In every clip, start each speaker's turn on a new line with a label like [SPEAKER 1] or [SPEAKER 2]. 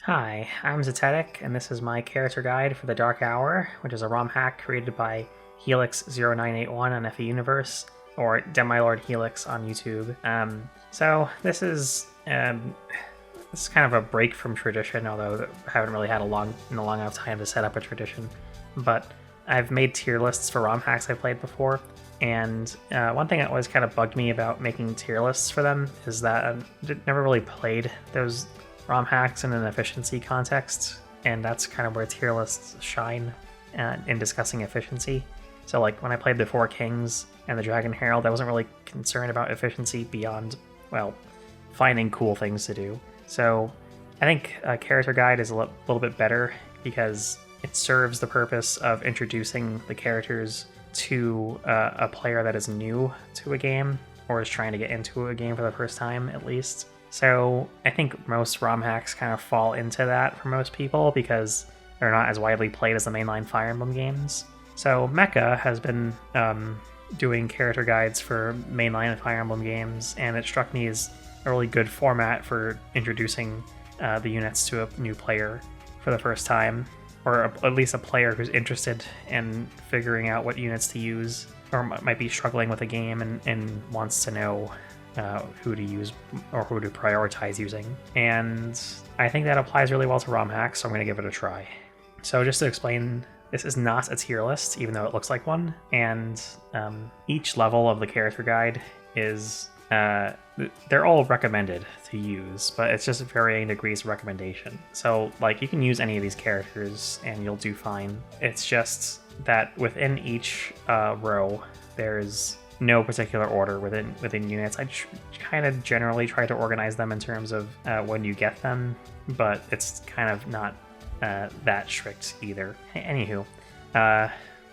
[SPEAKER 1] Hi, I'm Zetetic, and this is my character guide for the Dark Hour, which is a ROM hack created by Helix0981 on FE Universe, or Demilord Helix on YouTube. So this is kind of a break from tradition, although I haven't really had a long enough time to set up a tradition. But I've made tier lists for ROM hacks I've played before, and one thing that always kind of bugged me about making tier lists for them is that I never really played those ROM hacks in an efficiency context, and that's kind of where tier lists shine in discussing efficiency. So like when I played the Four Kings and the Dragon Herald, I wasn't really concerned about efficiency beyond, well, finding cool things to do. So I think a character guide is a little bit better because it serves the purpose of introducing the characters to a player that is new to a game or is trying to get into a game for the first time at least. So I think most ROM hacks kind of fall into that for most people because they're not as widely played as the mainline Fire Emblem games. So Mecha has been doing character guides for mainline Fire Emblem games, and it struck me as a really good format for introducing the units to a new player for the first time, or at least a player who's interested in figuring out what units to use, or might be struggling with a game and wants to know who to use or who to prioritize using. And I think that applies really well to ROM hacks, so I'm going to give it a try. So just to explain, this is not a tier list, even though it looks like one, and each level of the character guide is they're all recommended to use, but it's just varying degrees of recommendation. So like you can use any of these characters and you'll do fine. It's just that within each row there's no particular order within units. I kind of generally try to organize them in terms of when you get them, but it's kind of not that strict either. Anywho,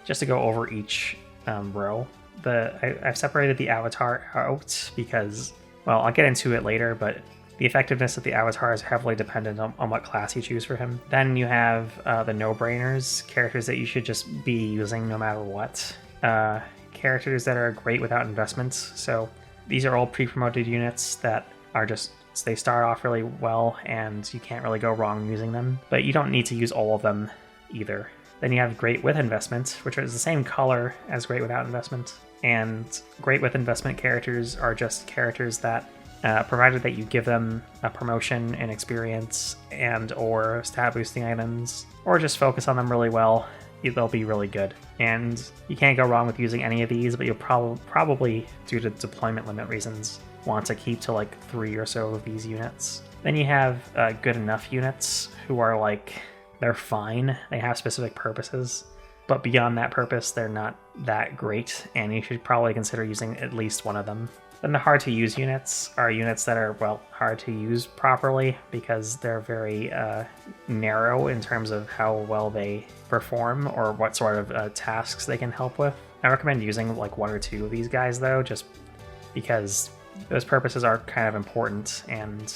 [SPEAKER 1] just to go over each row, I've separated the avatar out because, well, I'll get into it later, but the effectiveness of the avatar is heavily dependent on what class you choose for him. Then you have the no-brainers, characters that you should just be using no matter what. Characters that are great without investments. So these are all pre-promoted units that are just, they start off really well and you can't really go wrong using them, but you don't need to use all of them either. Then you have great with investment, which is the same color as great without investment. And great with investment characters are just characters that, provided that you give them a promotion and experience and or stat boosting items, or just focus on them really well, they'll be really good. And you can't go wrong with using any of these, but you'll probably, due to deployment limit reasons, want to keep to like 3 or so of these units. Then you have good enough units who are like, they're fine, they have specific purposes, but beyond that purpose, they're not that great, and you should probably consider using at least one of them. Then the hard to use units are units that are, well, hard to use properly because they're very narrow in terms of how well they perform or what sort of tasks they can help with. I recommend using like 1 or 2 of these guys though, just because those purposes are kind of important and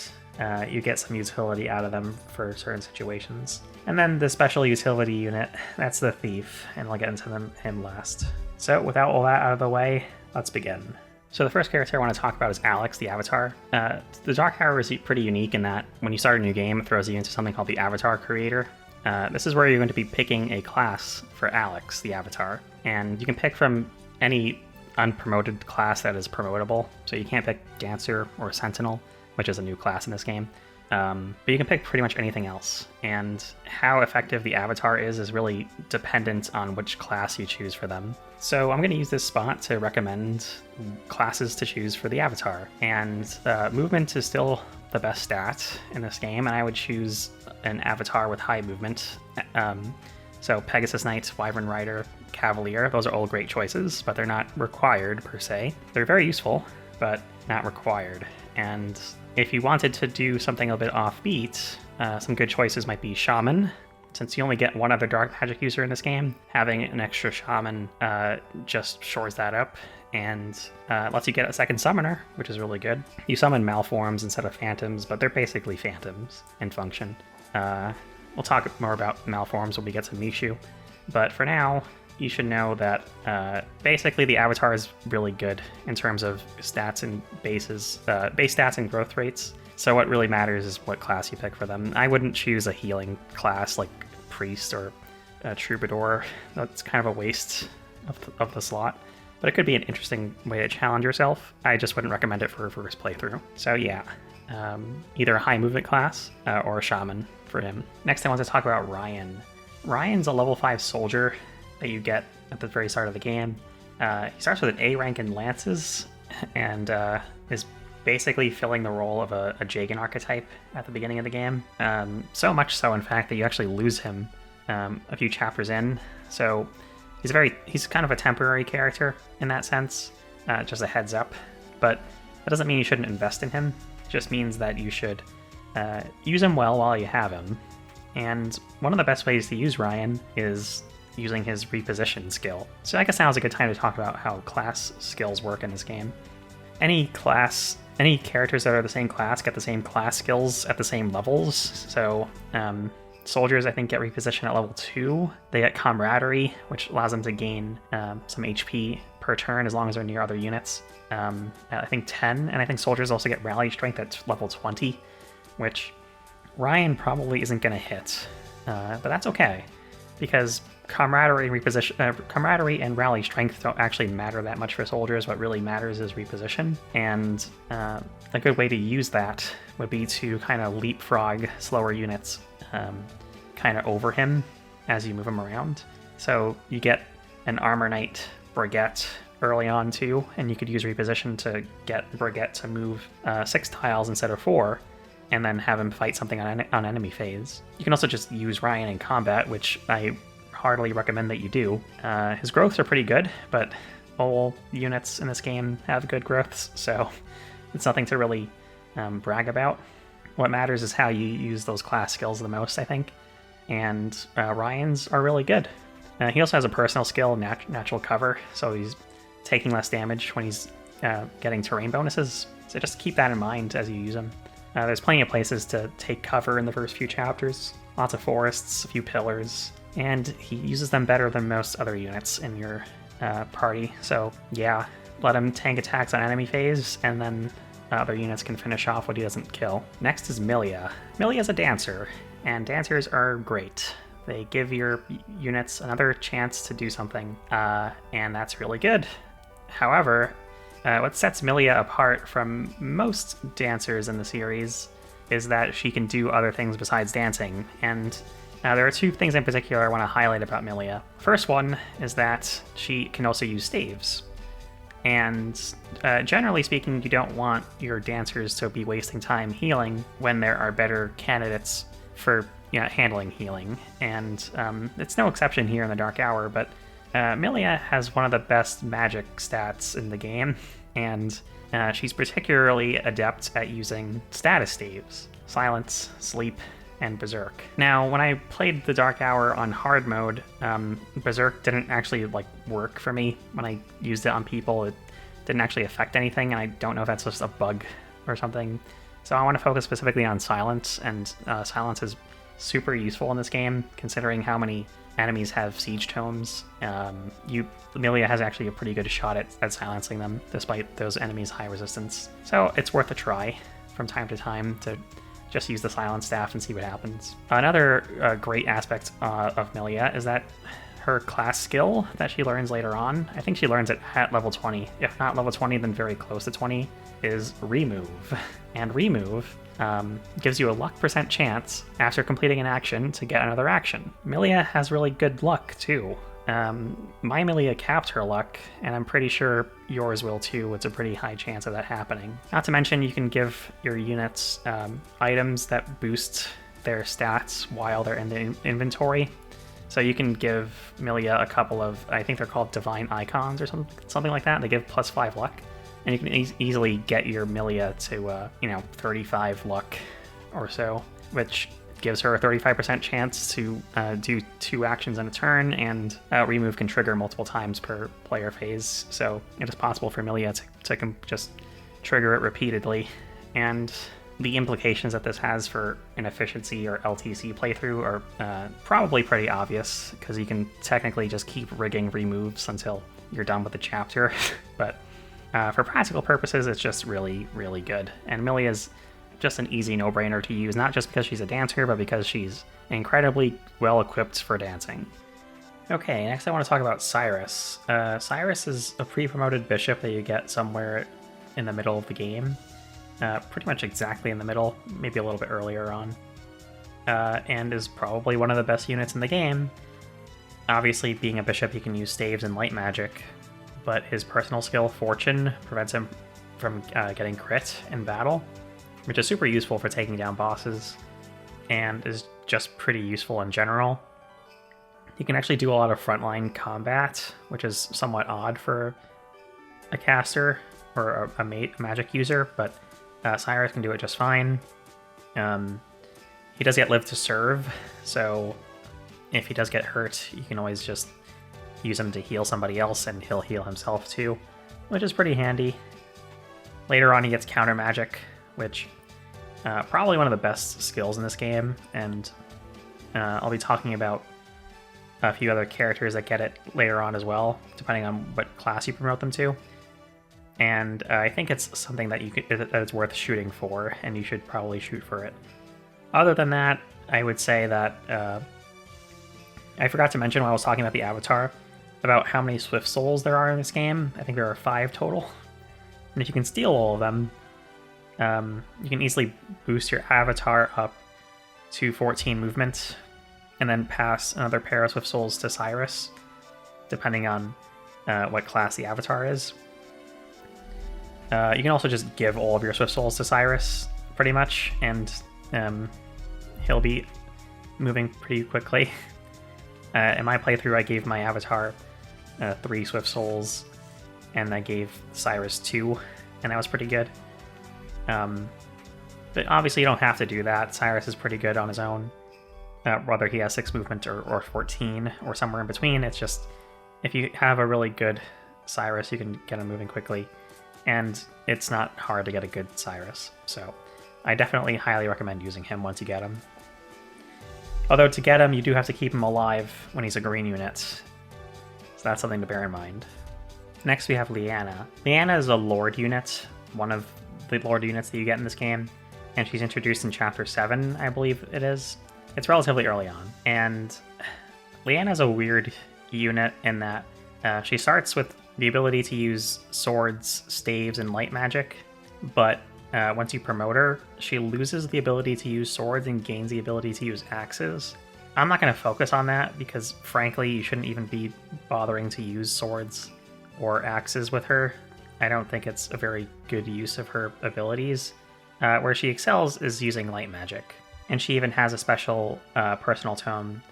[SPEAKER 1] you get some utility out of them for certain situations. And then the special utility unit, that's the Thief, and I'll get into him last. So without all that out of the way, let's begin. So the first character I want to talk about is Alex, the Avatar. The Dark Hour is pretty unique in that when you start a new game, it throws you into something called the Avatar Creator. This is where you're going to be picking a class for Alex, the Avatar. And you can pick from any unpromoted class that is promotable. So you can't pick Dancer or Sentinel, which is a new class in this game. But you can pick pretty much anything else. And how effective the Avatar is really dependent on which class you choose for them. So I'm going to use this spot to recommend classes to choose for the Avatar. And movement is still the best stat in this game, and I would choose an Avatar with high movement. So Pegasus Knight, Wyvern Rider, Cavalier, those are all great choices, but they're not required per se. They're very useful, but not required. And if you wanted to do something a bit offbeat, some good choices might be Shaman. Since you only get one other dark magic user in this game, having an extra Shaman just shores that up and lets you get a second Summoner, which is really good. You summon Malforms instead of Phantoms, but they're basically Phantoms in function. We'll talk more about Malforms when we get to Mishu, but for now, you should know that basically the Avatar is really good in terms of stats and base stats and growth rates. So what really matters is what class you pick for them. I wouldn't choose a healing class like Priest or Troubadour. That's kind of a waste of the slot. But it could be an interesting way to challenge yourself. I just wouldn't recommend it for a first playthrough. So yeah, either a high movement class or a shaman for him. Next I want to talk about Rian. Rian's a level 5 soldier that you get at the very start of the game. He starts with an A rank in lances and is basically filling the role of a Jagan archetype at the beginning of the game. So much so, in fact, that you actually lose him a few chapters in. So he's kind of a temporary character in that sense, just a heads up. But that doesn't mean you shouldn't invest in him. It just means that you should use him well while you have him. And one of the best ways to use Rian is using his reposition skill. So I guess now is a good time to talk about how class skills work in this game. Any characters that are the same class get the same class skills at the same levels. So soldiers, I think, get reposition at level 2. They get camaraderie, which allows them to gain some HP per turn as long as they're near other units. At, I think, 10. And I think soldiers also get rally strength at level 20, which Rian probably isn't going to hit. But that's okay, because camaraderie and rally strength don't actually matter that much for soldiers. What really matters is reposition, and a good way to use that would be to kind of leapfrog slower units kind of over him as you move him around. So you get an Armor Knight Breguet early on too, and you could use reposition to get Breguet to move 6 tiles instead of 4, and then have him fight something on enemy phase. You can also just use Rian in combat, which I heartily recommend that you do. His growths are pretty good, but all units in this game have good growths, so it's nothing to really brag about. What matters is how you use those class skills the most, I think, and Rian's are really good. He also has a personal skill, natural cover, so he's taking less damage when he's getting terrain bonuses, so just keep that in mind as you use him. There's plenty of places to take cover in the first few chapters, lots of forests, a few pillars, and he uses them better than most other units in your party. So yeah, let him tank attacks on enemy phase, and then other units can finish off what he doesn't kill. Next is Millia. Millia is a dancer, and dancers are great. They give your units another chance to do something, and that's really good. However, what sets Millia apart from most dancers in the series is that she can do other things besides dancing, and there are 2 things in particular I want to highlight about Millia. First one is that she can also use staves, and generally speaking, you don't want your dancers to be wasting time healing when there are better candidates for handling healing, and it's no exception here in the Dark Hour, but Millia has one of the best magic stats in the game, and she's particularly adept at using status staves: Silence, Sleep, and Berserk. Now, when I played the Dark Hour on hard mode, Berserk didn't actually work for me. When I used it on people, it didn't actually affect anything, and I don't know if that's just a bug or something. So I want to focus specifically on Silence, and Silence is super useful in this game, considering how many enemies have siege tomes. Millia has actually a pretty good shot at silencing them, despite those enemies' high resistance. So it's worth a try from time to time to just use the silence staff and see what happens. Another great aspect of Millia is that her class skill that she learns later on, I think she learns it at level 20. If not level 20, then very close to 20, is Remove. And Remove gives you a luck % chance after completing an action to get another action. Millia has really good luck too. My Millia capped her luck, and I'm pretty sure yours will too. It's a pretty high chance of that happening. Not to mention, you can give your units items that boost their stats while they're in the inventory. So you can give Millia a couple of, I think they're called Divine Icons or something like that. They give +5 luck. And you can easily get your Millia to, 35 luck or so, which gives her a 35% chance to do 2 actions in a turn, and Remove can trigger multiple times per player phase. So it is possible for Millia to just trigger it repeatedly. And the implications that this has for an efficiency or LTC playthrough are probably pretty obvious, because you can technically just keep rigging removes until you're done with the chapter. But for practical purposes, it's just really, really good. And Millia's just an easy no-brainer to use, not just because she's a dancer, but because she's incredibly well equipped for dancing. Okay, next I want to talk about Cyrus. Cyrus is a pre-promoted bishop that you get somewhere in the middle of the game. Pretty much exactly in the middle, maybe a little bit earlier on. And is probably one of the best units in the game. Obviously, being a bishop, he can use staves and light magic, but his personal skill, Fortune, prevents him from getting crit in battle, which is super useful for taking down bosses, and is just pretty useful in general. He can actually do a lot of frontline combat, which is somewhat odd for a caster or a magic user, but Cyrus can do it just fine. He does get live to serve, so if he does get hurt, you can always just use him to heal somebody else, and he'll heal himself too, which is pretty handy. Later on, he gets counter magic, which probably one of the best skills in this game, and I'll be talking about a few other characters that get it later on as well, depending on what class you promote them to. And I think it's something that that it's worth shooting for, and you should probably shoot for it. Other than that, I would say that I forgot to mention when I was talking about the avatar about how many Swift Souls there are in this game. I think there are 5 total. And if you can steal all of them, you can easily boost your avatar up to 14 movement, and then pass another pair of Swift Souls to Cyrus, depending on what class the avatar is. You can also just give all of your Swift Souls to Cyrus, pretty much, and he'll be moving pretty quickly. In my playthrough, I gave my avatar 3 Swift Souls, and I gave Cyrus 2, and that was pretty good. But obviously you don't have to do that. Cyrus is pretty good on his own. Whether he has 6 movement or 14, or somewhere in between, it's just, if you have a really good Cyrus, you can get him moving quickly. And it's not hard to get a good Cyrus, so I definitely highly recommend using him once you get him. Although to get him, you do have to keep him alive when he's a green unit, so that's something to bear in mind. Next we have Lyanna. Lyanna is a Lord unit, one of the Lord units that you get in this game, and she's introduced in Chapter 7, I believe it is. It's relatively early on, and Lyanna is a weird unit in that she starts with the ability to use swords, staves, and light magic, but once you promote her, she loses the ability to use swords and gains the ability to use axes. I'm not going to focus on that because, frankly, you shouldn't even be bothering to use swords or axes with her. I don't think it's a very good use of her abilities. Where she excels is using light magic, and she even has a special personal tome,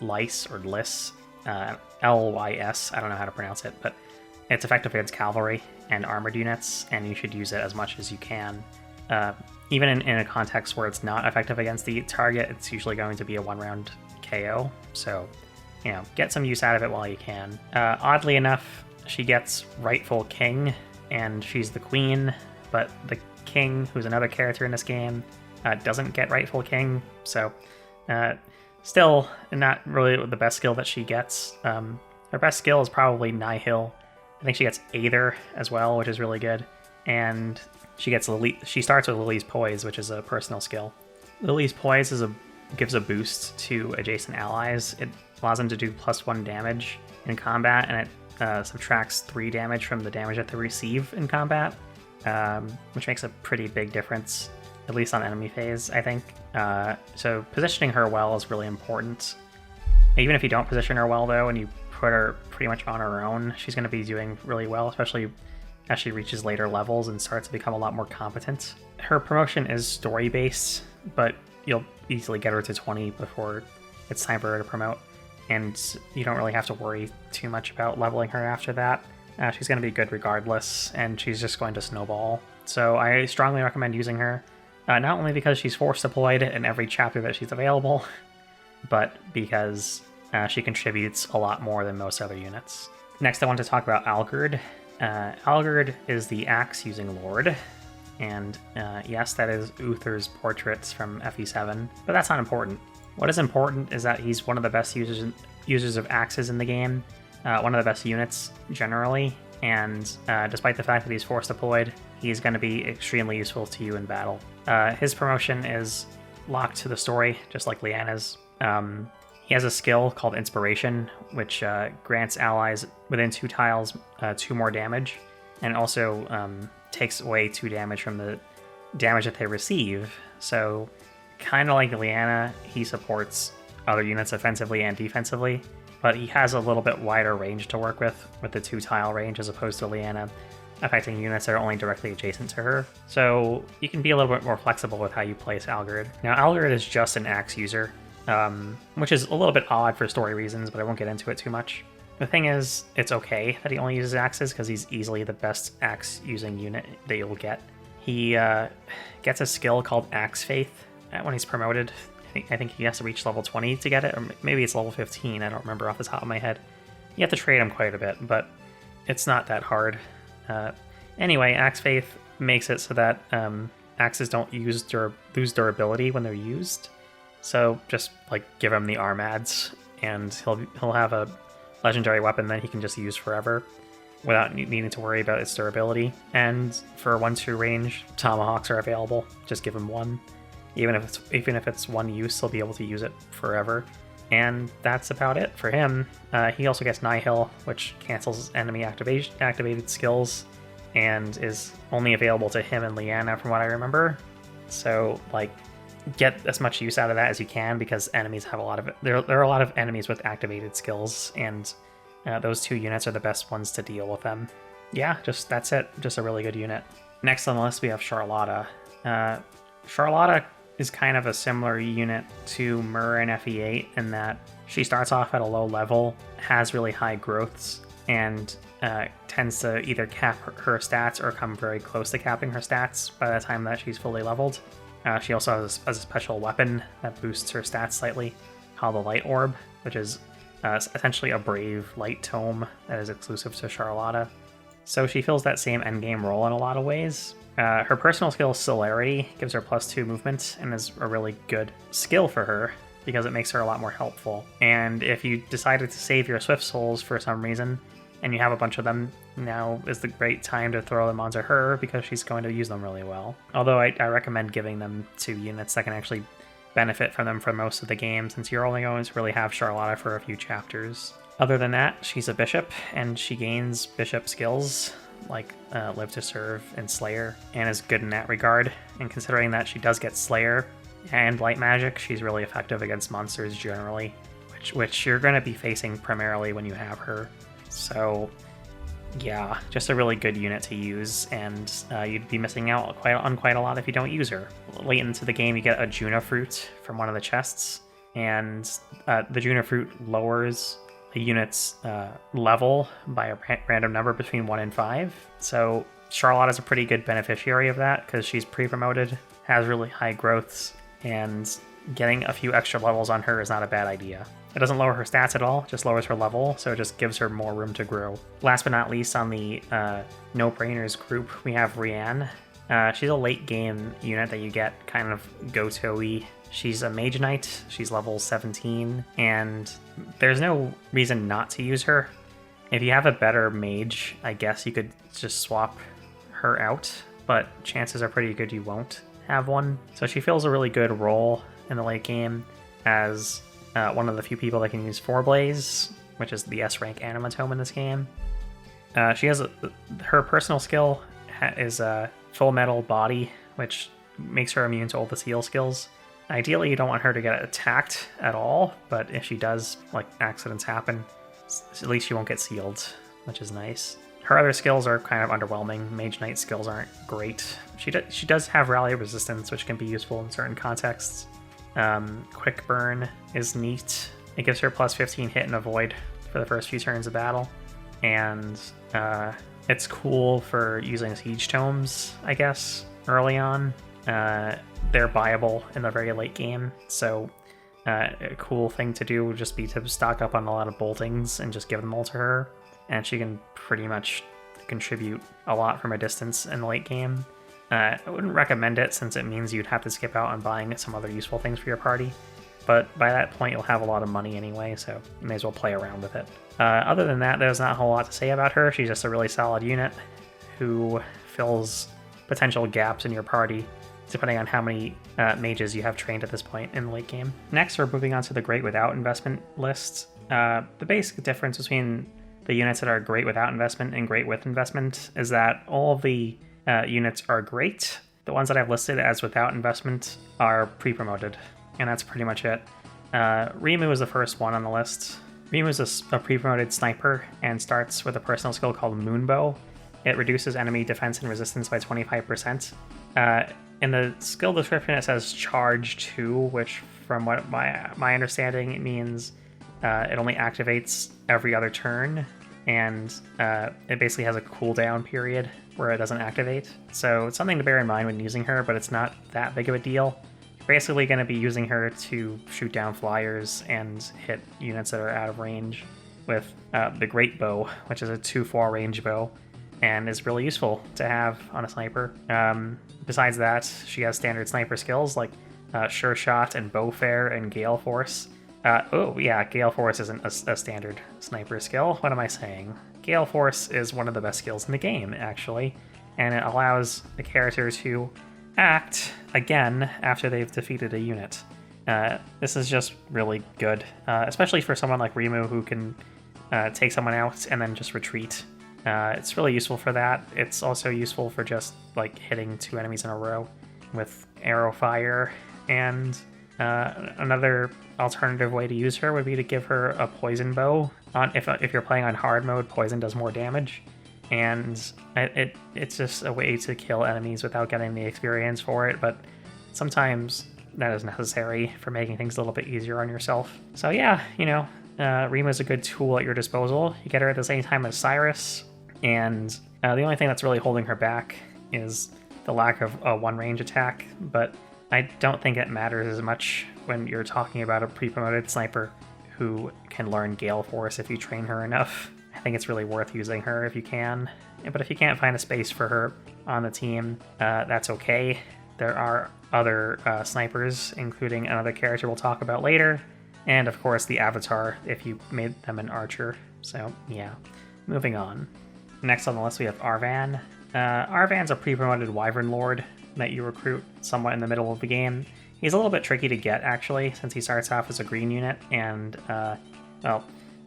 [SPEAKER 1] Lys or Lys, Lys, I don't know how to pronounce it, but it's effective against cavalry and armored units, and you should use it as much as you can. Even in a context where it's not effective against the target, it's usually going to be a 1-round KO, so, you know, get some use out of it while you can. Oddly enough, she gets Rightful King, and she's the queen, but the king, who's another character in this game, doesn't get Rightful King, so still not really the best skill that she gets. Her best skill is probably Nihil. I think she gets Aether as well, which is really good. And she gets she starts with Lily's Poise, which is a personal skill. Lily's Poise gives a boost to adjacent allies. It allows them to do +1 damage in combat, and it subtracts 3 damage from the damage that they receive in combat, which makes a pretty big difference, at least on enemy phase, I think. So positioning her well is really important. Even if you don't position her well, though, and you put her pretty much on her own, she's going to be doing really well, especially as she reaches later levels and starts to become a lot more competent. Her promotion is story-based, but you'll easily get her to 20 before it's time for her to promote, and you don't really have to worry too much about leveling her after that. She's going to be good regardless, and she's just going to snowball. So I strongly recommend using her, not only because she's force deployed in every chapter that she's available, but because she contributes a lot more than most other units. Next, I want to talk about Algaurd. Algaurd is the axe-using lord, and yes, that is Uther's portraits from FE7, but that's not important. What is important is that he's one of the best users of axes in the game, one of the best units generally, and despite the fact that he's force deployed, he's going to be extremely useful to you in battle. His promotion is locked to the story, just like Lyanna's. He has a skill called Inspiration, which grants allies within 2 tiles 2 more damage, and also takes away 2 damage from the damage that they receive. So, kind of like Lyanna, he supports other units offensively and defensively, but he has a little bit wider range to work with the 2-tile range as opposed to Lyanna, affecting units that are only directly adjacent to her. So you can be a little bit more flexible with how you place Algaurd. Now, Algaurd is just an axe user, which is a little bit odd for story reasons, but I won't get into it too much. The thing is, it's okay that he only uses axes because he's easily the best axe-using unit that you'll get. He gets a skill called Axe Faith when he's promoted. I think he has to reach level 20 to get it, or maybe it's level 15, I don't remember off the top of my head. You have to trade him quite a bit, but it's not that hard. Anyway, Axe Faith makes it so that axes don't lose durability when they're used. So just like give him the Armads, and he'll have a legendary weapon that he can just use forever without needing to worry about its durability. And for 1-2 range, Tomahawks are available. Just give him one. Even if it's one use, he'll be able to use it forever. And that's about it for him. He also gets Nihil, which cancels enemy activated skills, and is only available to him and Lyanna from what I remember. So, like, get as much use out of that as you can, because enemies have a lot of it. There are a lot of enemies with activated skills, and those 2 units are the best ones to deal with them. Yeah, that's it. Just a really good unit. Next on the list, we have Charlotta. Charlotta is kind of a similar unit to Myrrh and FE8 in that she starts off at a low level, has really high growths, and tends to either cap her stats or come very close to capping her stats by the time that she's fully leveled. She also has a special weapon that boosts her stats slightly, called the Light Orb, which is essentially a brave light tome that is exclusive to Charlotta. So she fills that same endgame role in a lot of ways. Her personal skill, Celerity, gives her +2 movement and is a really good skill for her because it makes her a lot more helpful. And if you decided to save your Swift Souls for some reason, and you have a bunch of them, now is the great time to throw them onto her because she's going to use them really well. Although I recommend giving them to units that can actually benefit from them for most of the game, since you're only going to really have Charlotta for a few chapters. Other than that, she's a bishop, and she gains bishop skills like Live to Serve and Slayer, and is good in that regard. And considering that she does get Slayer and Light Magic, she's really effective against monsters generally, which you're going to be facing primarily when you have her. So yeah, just a really good unit to use, and you'd be missing out on quite a lot if you don't use her. Late into the game, you get a Juna Fruit from one of the chests, and the Juna Fruit lowers the unit's level by a random number between 1 and 5. So Charlotte is a pretty good beneficiary of that because she's pre-promoted, has really high growths, and getting a few extra levels on her is not a bad idea. It doesn't lower her stats at all, just lowers her level, so it just gives her more room to grow. Last but not least, on the no-brainers group, we have Rian. She's a late game unit that you get kind of go-to-y. She's a Mage Knight, she's level 17, and there's no reason not to use her. If you have a better mage, I guess you could just swap her out, but chances are pretty good you won't have one. So she fills a really good role in the late game as one of the few people that can use Forblaze, which is the S-rank animatome in this game. She has her personal skill is a Full Metal Body, which makes her immune to all the seal skills. Ideally, you don't want her to get attacked at all, but if she does, like, accidents happen, at least she won't get sealed, which is nice. Her other skills are kind of underwhelming. Mage Knight skills aren't great. She does have Rally Resistance, which can be useful in certain contexts. Quick Burn is neat. It gives her plus 15 hit and avoid for the first few turns of battle. And it's cool for using Siege Tomes, I guess, early on. They're buyable in the very late game, so a cool thing to do would just be to stock up on a lot of boltings and just give them all to her, and she can pretty much contribute a lot from a distance in the late game. I wouldn't recommend it since it means you'd have to skip out on buying some other useful things for your party, but by that point you'll have a lot of money anyway, so you may as well play around with it. Other than that, there's not a whole lot to say about her. She's just a really solid unit who fills potential gaps in your party depending on how many mages you have trained at this point in the late game. Next, we're moving on to the great without investment list. The basic difference between the units that are great without investment and great with investment is that all of the units are great. The ones that I've listed as without investment are pre-promoted, and that's pretty much it. Remu is the first one on the list. Remu is a pre-promoted sniper and starts with a personal skill called Moonbow. It reduces enemy defense and resistance by 25%. In the skill description, it says Charge 2, which from what my understanding, it means it only activates every other turn, and it basically has a cooldown period where it doesn't activate. So it's something to bear in mind when using her, but it's not that big of a deal. You're basically going to be using her to shoot down flyers and hit units that are out of range with the Great Bow, which is a 2-4 range bow, and is really useful to have on a sniper. Besides that, she has standard sniper skills like Sure Shot and Bowfare and Gale Force. Oh yeah, Gale Force isn't a standard sniper skill. What am I saying? Gale Force is one of the best skills in the game, actually, and it allows the character to act again after they've defeated a unit. This is just really good, especially for someone like Remu who can take someone out and then just retreat. It's really useful for that. It's also useful for just like hitting 2 enemies in a row with arrow fire, and another alternative way to use her would be to give her a poison bow. If you're playing on hard mode, poison does more damage, and it's just a way to kill enemies without getting the experience for it, but sometimes that is necessary for making things a little bit easier on yourself. So yeah, Remu is a good tool at your disposal. You get her at the same time as Cyrus, and the only thing that's really holding her back is the lack of a one-range attack, but I don't think it matters as much when you're talking about a pre-promoted sniper who can learn Gale Force if you train her enough. I think it's really worth using her if you can, but if you can't find a space for her on the team, that's okay. There are other snipers, including another character we'll talk about later, and of course the Avatar if you made them an archer. So yeah, moving on. Next on the list we have Arvan. Arvan's a pre-promoted Wyvern Lord that you recruit somewhat in the middle of the game. He's a little bit tricky to get, actually, since he starts off as a green unit, and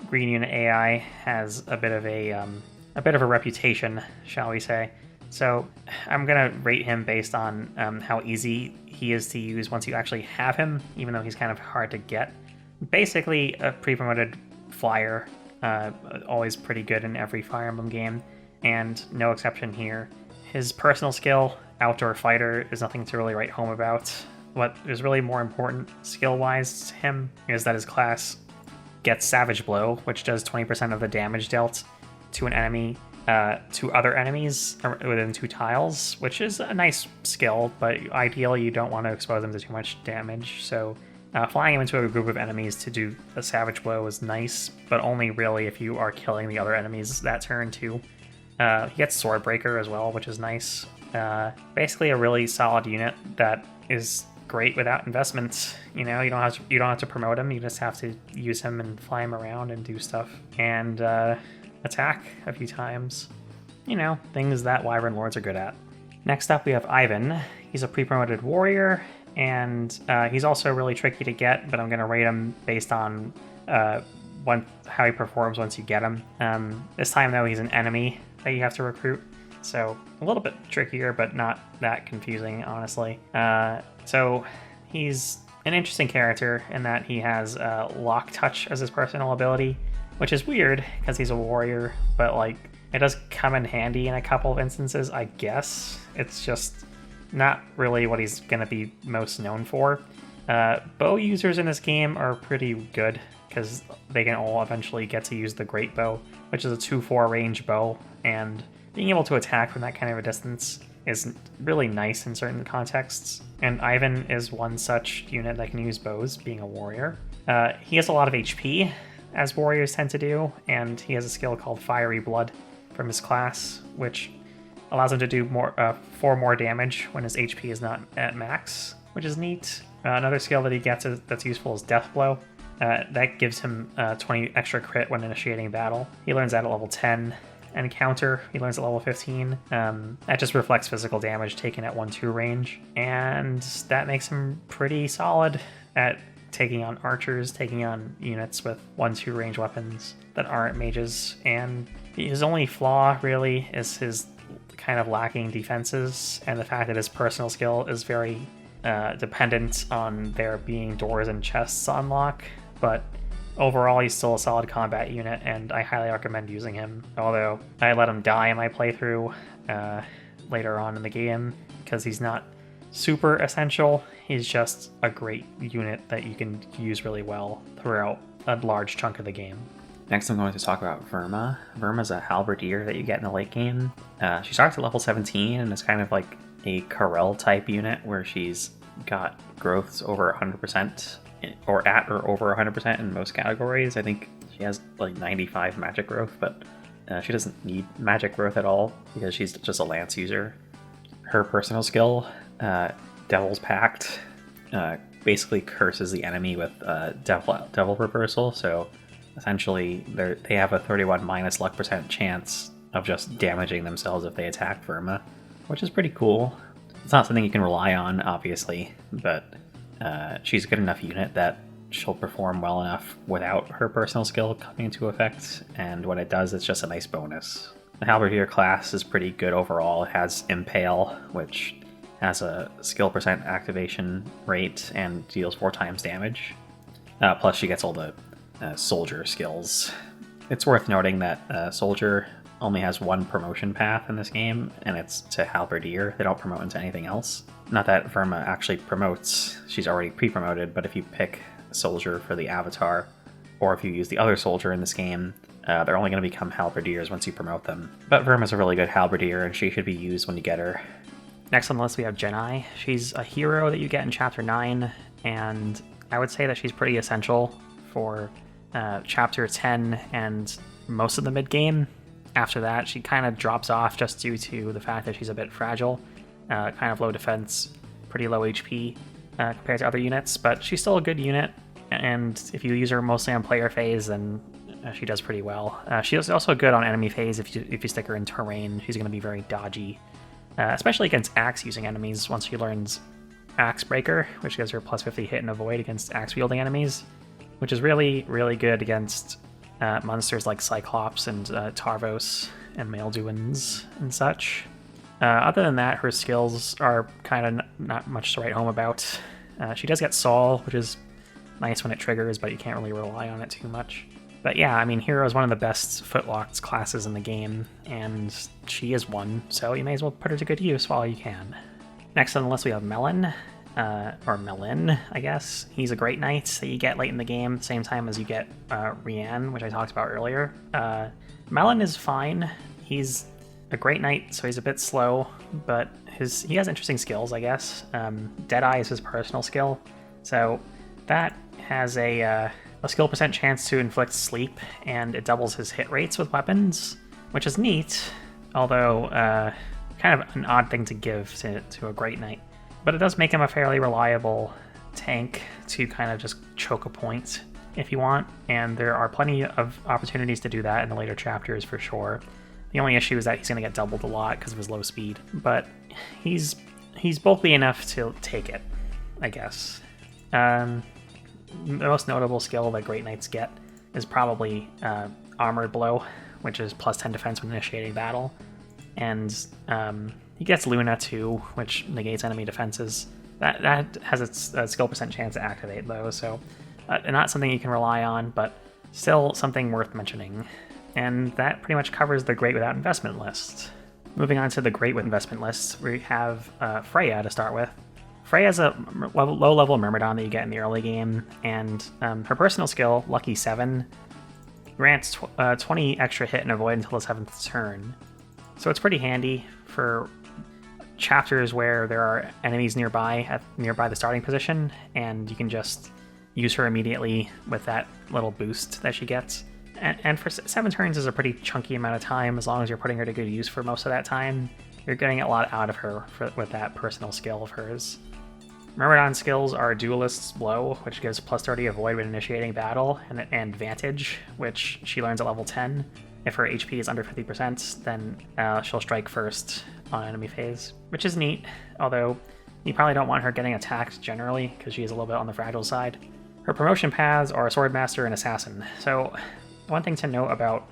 [SPEAKER 1] green unit AI has a bit of a reputation, shall we say. So I'm gonna rate him based on how easy he is to use once you actually have him, even though he's kind of hard to get. Basically, a pre-promoted flyer, always pretty good in every Fire Emblem game, and no exception here. His personal skill, Outdoor Fighter, is nothing to really write home about. What is really more important skill-wise to him is that his class gets Savage Blow, which does 20% of the damage dealt to an enemy, to other enemies within 2 tiles, which is a nice skill, but ideally you don't want to expose them to too much damage, so flying him into a group of enemies to do a Savage Blow is nice, but only really if you are killing the other enemies that turn too. He gets Swordbreaker as well, which is nice. Basically a really solid unit that is great without investment. You don't have to promote him, you just have to use him and fly him around and do stuff, and attack a few times. Things that Wyvern Lords are good at. Next up we have Ivan. He's a pre-promoted warrior, and he's also really tricky to get, but I'm going to rate him based on how he performs once you get him. This time though, he's an enemy that you have to recruit, so a little bit trickier, but not that confusing, honestly. So he's an interesting character in that he has Lock Touch as his personal ability, which is weird because he's a warrior, but it does come in handy in a couple of instances, I guess. It's just not really what he's going to be most known for. Bow users in this game are pretty good because they can all eventually get to use the Great Bow, which is a 2-4 range bow, and being able to attack from that kind of a distance is really nice in certain contexts, and Ivan is one such unit that can use bows, being a warrior. He has a lot of HP, as warriors tend to do, and he has a skill called Fiery Blood from his class, which allows him to do 4 more damage when his HP is not at max, which is neat. Another skill that he gets that's useful is Death Blow. That gives him 20 extra crit when initiating battle. He learns that at level 10. encounter. He learns at level 15. That just reflects physical damage taken at 1-2 range, and that makes him pretty solid at taking on archers, taking on units with 1-2 range weapons that aren't mages. And his only flaw really is his kind of lacking defenses, and the fact that his personal skill is very dependent on there being doors and chests to unlock. But overall, he's still a solid combat unit, and I highly recommend using him. Although I let him die in my playthrough later on in the game because he's not super essential. He's just a great unit that you can use really well throughout a large chunk of the game.
[SPEAKER 2] Next, I'm going to talk about Vermah. Vermah's a halberdier that you get in the late game. She starts at level 17 and is kind of like a Corel type unit where she's got growths over 100% or at or over 100% in most categories. I think she has like 95 magic growth, but she doesn't need magic growth at all because she's just a lance user. Her personal skill, Devil's Pact, basically curses the enemy with devil reversal. So essentially, they have a 31 minus luck % chance of just damaging themselves if they attack Vermah, which is pretty cool. It's not something you can rely on, obviously, but she's a good enough unit that she'll perform well enough without her personal skill coming into effect, and when it does, it's just a nice bonus. The Halberdier class is pretty good overall. It has Impale, which has a skill % activation rate and deals 4 times damage. Plus she gets all the soldier skills. It's worth noting that Soldier only has 1 promotion path in this game, and it's to Halberdier. They don't promote into anything else. Not that Vermah actually promotes, she's already pre-promoted, but if you pick Soldier for the avatar, or if you use the other Soldier in this game, they're only going to become Halberdiers once you promote them. But Vermah's a really good Halberdier, and she should be used when you get her.
[SPEAKER 1] Next on the list we have Genii. She's a hero that you get in Chapter 9, and I would say that she's pretty essential for Chapter 10 and most of the mid-game. After that, she kind of drops off just due to the fact that she's a bit fragile, kind of low defense, pretty low HP compared to other units, but she's still a good unit, and if you use her mostly on player phase, then she does pretty well. She is also good on enemy phase. If you stick her in terrain, she's going to be very dodgy, especially against axe-using enemies once she learns Axe Breaker, which gives her plus 50 hit and avoid against axe-wielding enemies, which is really, really good against monsters like Cyclops and Tarvos and Malduins and such. Other than that, her skills are kind of not much to write home about. She does get Sol, which is nice when it triggers, but you can't really rely on it too much. But yeah, I mean, Hero is one of the best footlocked classes in the game, and she is one, so you may as well put her to good use while you can. Next on the list we have Mellin, or Mellin, I guess. He's a Great Knight that you get late in the game, same time as you get Rian, which I talked about earlier. Mellin is fine. He's a Great Knight, so he's a bit slow, but he has interesting skills, I guess. Deadeye is his personal skill, so that has a skill % chance to inflict sleep, and it doubles his hit rates with weapons, which is neat, although kind of an odd thing to give to a Great Knight. But it does make him a fairly reliable tank to kind of just choke a point if you want, and there are plenty of opportunities to do that in the later chapters for sure. The only issue is that he's going to get doubled a lot because of his low speed, but he's bulky enough to take it, I guess. The most notable skill that Great Knights get is probably Armored Blow, which is plus 10 defense when initiating battle. And he gets Luna too, which negates enemy defenses. That has its skill % chance to activate though, so not something you can rely on, but still something worth mentioning. And that pretty much covers the Great Without Investment list. Moving on to the Great with Investment list, we have Freyja to start with. Freyja is a low-level Myrmidon that you get in the early game, and her personal skill, Lucky 7, grants 20 extra hit and avoid until the 7th turn. So it's pretty handy for chapters where there are enemies nearby the starting position, and you can just use her immediately with that little boost that she gets. And for 7 turns is a pretty chunky amount of time. As long as you're putting her to good use for most of that time, you're getting a lot out of her with that personal skill of hers. Myrmidon skills are Duelist's Blow, which gives plus 30 avoid when initiating battle, and Vantage, which she learns at level 10. if her HP is under 50%, then she'll strike first on enemy phase, which is neat, although you probably don't want her getting attacked generally, because she is a little bit on the fragile side. Her promotion paths are Swordmaster and Assassin, so one thing to note about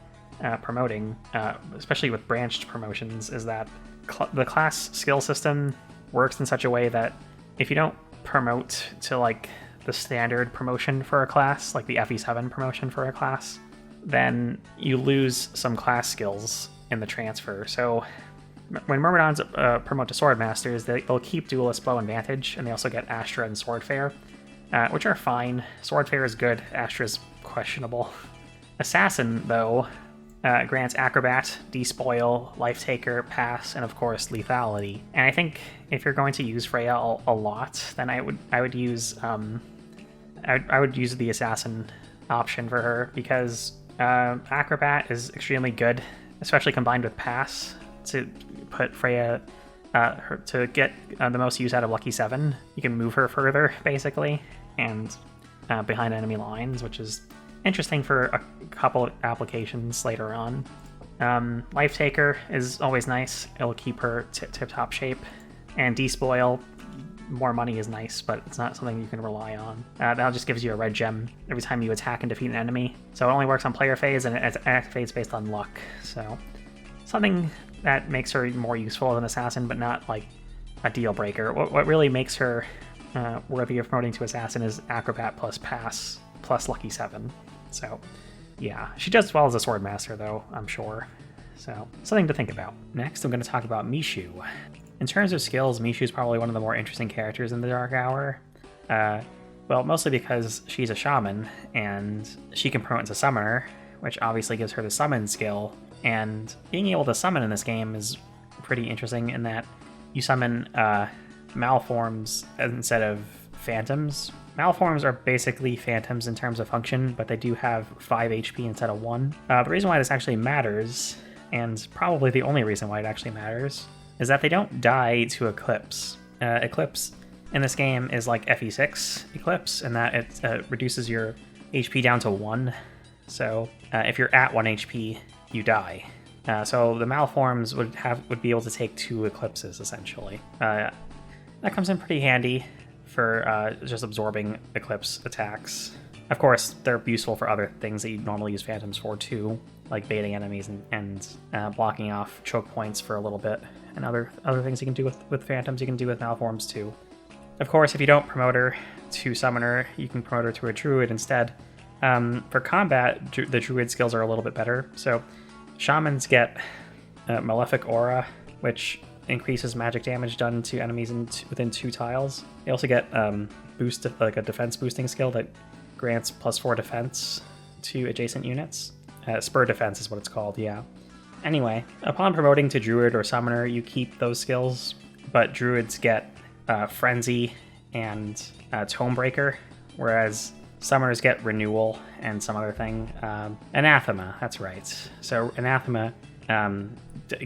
[SPEAKER 1] promoting, especially with branched promotions, is that the class skill system works in such a way that if you don't promote to like the standard promotion for a class, like the FE7 promotion for a class, then you lose some class skills in the transfer. So when Myrmidons promote to Swordmasters, they'll keep Duelist Bow and Vantage, and they also get Astra and Swordfare, which are fine. Swordfare is good, Astra's questionable. Assassin, though, grants Acrobat, Despoil, Life Taker, Pass, and of course Lethality. And I think if you're going to use Freyja a lot, then I would use the Assassin option for her, because Acrobat is extremely good, especially combined with Pass, to put Freyja to get the most use out of Lucky 7. You can move her further, basically, and behind enemy lines, which is interesting for a couple of applications later on. Life Taker is always nice. It'll keep her tip-top shape. And Despoil, more money is nice, but it's not something you can rely on. That just gives you a red gem every time you attack and defeat an enemy. So it only works on player phase, and it activates based on luck. So something that makes her more useful as an assassin, but not like a deal breaker. What really makes her worthy of promoting to assassin is Acrobat plus Pass plus Lucky 7. So yeah, she does well as a Swordmaster though, I'm sure. So something to think about. Next, I'm going to talk about Mishu. In terms of skills, Mishu is probably one of the more interesting characters in the Dark Hour. Well, mostly because she's a shaman, and she can promote into summoner, which obviously gives her the summon skill. And being able to summon in this game is pretty interesting in that you summon Malforms instead of Phantoms. Malforms are basically Phantoms in terms of function, but they do have 5 HP instead of 1. The reason why this actually matters, and probably the only reason why it actually matters, is that they don't die to Eclipse. Eclipse in this game is like FE6 Eclipse, in that it reduces your HP down to 1. So if you're at 1 HP, you die. So the Malforms would be able to take 2 Eclipses, essentially. That comes in pretty handy for just absorbing Eclipse attacks. Of course, they're useful for other things that you normally use Phantoms for too, like baiting enemies and blocking off choke points for a little bit, and other things you can do with Phantoms you can do with Malforms too. Of course, if you don't promote her to Summoner, you can promote her to a Druid instead. For combat, the Druid skills are a little bit better. So Shamans get Malefic Aura, which increases magic damage done to enemies within 2 tiles. They also get boost, like a defense boosting skill that grants +4 defense to adjacent units. Spur defense is what it's called, yeah. Anyway, upon promoting to Druid or Summoner, you keep those skills, but Druids get Frenzy and Tomebreaker, whereas Summoners get Renewal and some other thing. Anathema, that's right. So Anathema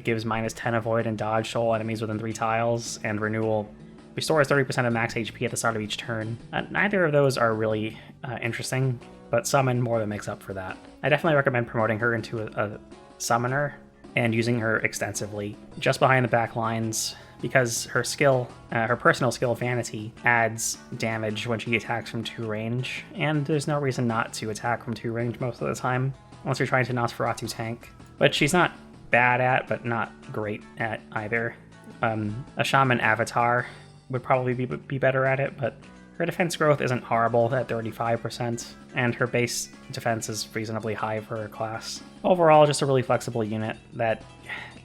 [SPEAKER 1] gives -10 avoid and dodge to all enemies within 3 tiles, and Renewal restores 30% of max HP at the start of each turn. Neither of those are really interesting, but Summon more than makes up for that. I definitely recommend promoting her into a Summoner and using her extensively, just behind the back lines, because her skill, her personal skill Vanity, adds damage when she attacks from 2 range, and there's no reason not to attack from 2 range most of the time, unless you're trying to Nosferatu tank. But she's not bad at, but not great at either. A Shaman Avatar would probably be better at it, but her defense growth isn't horrible at 35%, and her base defense is reasonably high for her class. Overall, just a really flexible unit that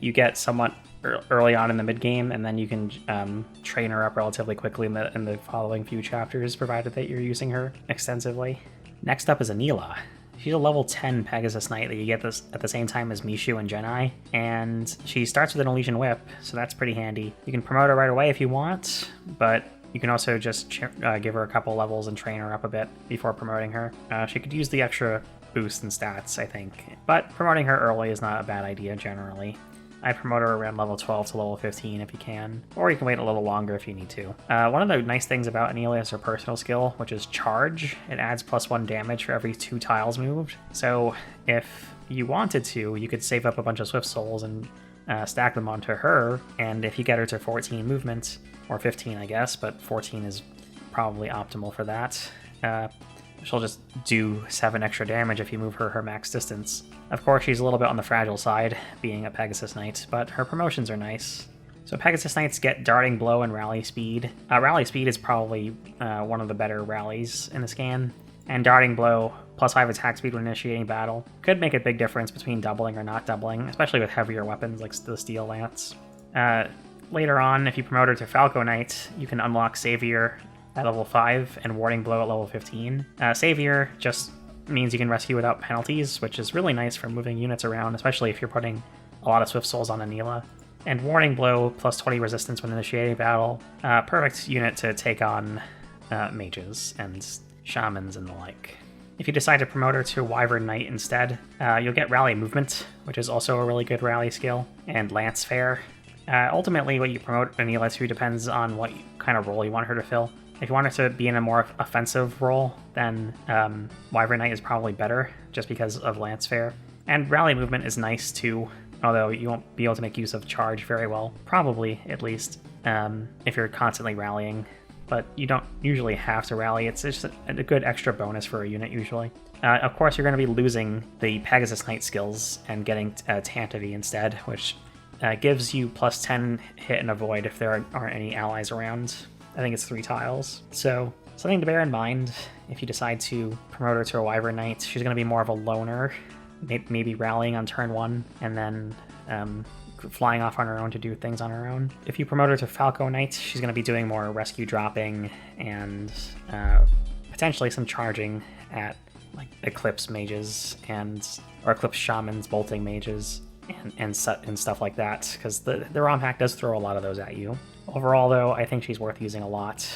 [SPEAKER 1] you get somewhat early on in the mid-game, and then you can train her up relatively quickly in the following few chapters, provided that you're using her extensively. Next up is Aneela. She's a level 10 Pegasus Knight that you get this at the same time as Mishu and Genii, and she starts with an Elysian Whip, so that's pretty handy. You can promote her right away if you want, but you can also just give her a couple levels and train her up a bit before promoting her. She could use the extra boost in stats, I think, but promoting her early is not a bad idea generally. I'd promote her around level 12 to level 15 if you can, or you can wait a little longer if you need to. One of the nice things about Aneela is her personal skill, which is Charge. It adds +1 damage for every 2 tiles moved. So if you wanted to, you could save up a bunch of Swift Souls and stack them onto her, and if you get her to 14 movement, or 15 I guess, but 14 is probably optimal for that, she'll just do 7 extra damage if you move her max distance. Of course, she's a little bit on the fragile side, being a Pegasus Knight, but her promotions are nice. So Pegasus Knights get Darting Blow and Rally Speed. Rally Speed is probably one of the better rallies in the scan, and Darting Blow, plus 5 attack speed when initiating battle, could make a big difference between doubling or not doubling, especially with heavier weapons like the Steel Lance. Later on, if you promote her to Falco Knight, you can unlock Savior at level 5 and Warding Blow at level 15. Savior just means you can rescue without penalties, which is really nice for moving units around, especially if you're putting a lot of Swift Souls on Aneela. And Warding Blow, plus 20 resistance when initiating battle, perfect unit to take on mages and shamans and the like. If you decide to promote her to Wyvern Knight instead, you'll get Rally Movement, which is also a really good rally skill, and Lance Fair. Ultimately, what you promote Aneela to depends on what kind of role you want her to fill. If you want her to be in a more offensive role, then Wyvern Knight is probably better, just because of Lance Fair. And Rally Movement is nice too, although you won't be able to make use of Charge very well. Probably, at least, if you're constantly rallying. But you don't usually have to rally. It's just a good extra bonus for a unit, usually. Of course, you're going to be losing the Pegasus Knight skills and getting Tantivy instead, which gives you plus 10 hit and avoid if there aren't any allies around. I think it's 3 tiles. So, something to bear in mind if you decide to promote her to a Wyvern Knight. She's going to be more of a loner, maybe rallying on turn 1, and then flying off on her own to do things on her own. If you promote her to Falco Knight, she's going to be doing more rescue dropping and potentially some charging at like Eclipse mages or Eclipse shamans, bolting mages, and stuff like that, because the ROM hack does throw a lot of those at you. Overall, though, I think she's worth using a lot.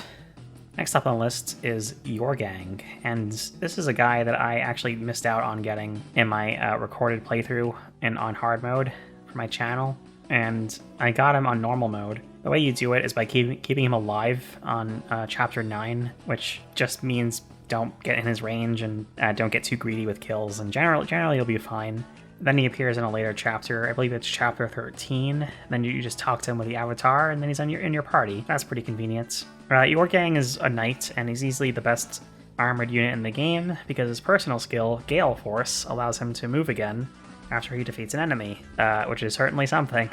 [SPEAKER 1] Next up on the list is Jorgang, and this is a guy that I actually missed out on getting in my recorded playthrough on hard mode for my channel, and I got him on normal mode. The way you do it is by keeping him alive on Chapter 9, which just means don't get in his range and don't get too greedy with kills, and generally you'll be fine. Then he appears in a later chapter, I believe it's chapter 13, then you just talk to him with the avatar, and then he's in your party. That's pretty convenient. Jorgang is a knight, and he's easily the best armored unit in the game, because his personal skill, Gale Force, allows him to move again after he defeats an enemy, which is certainly something.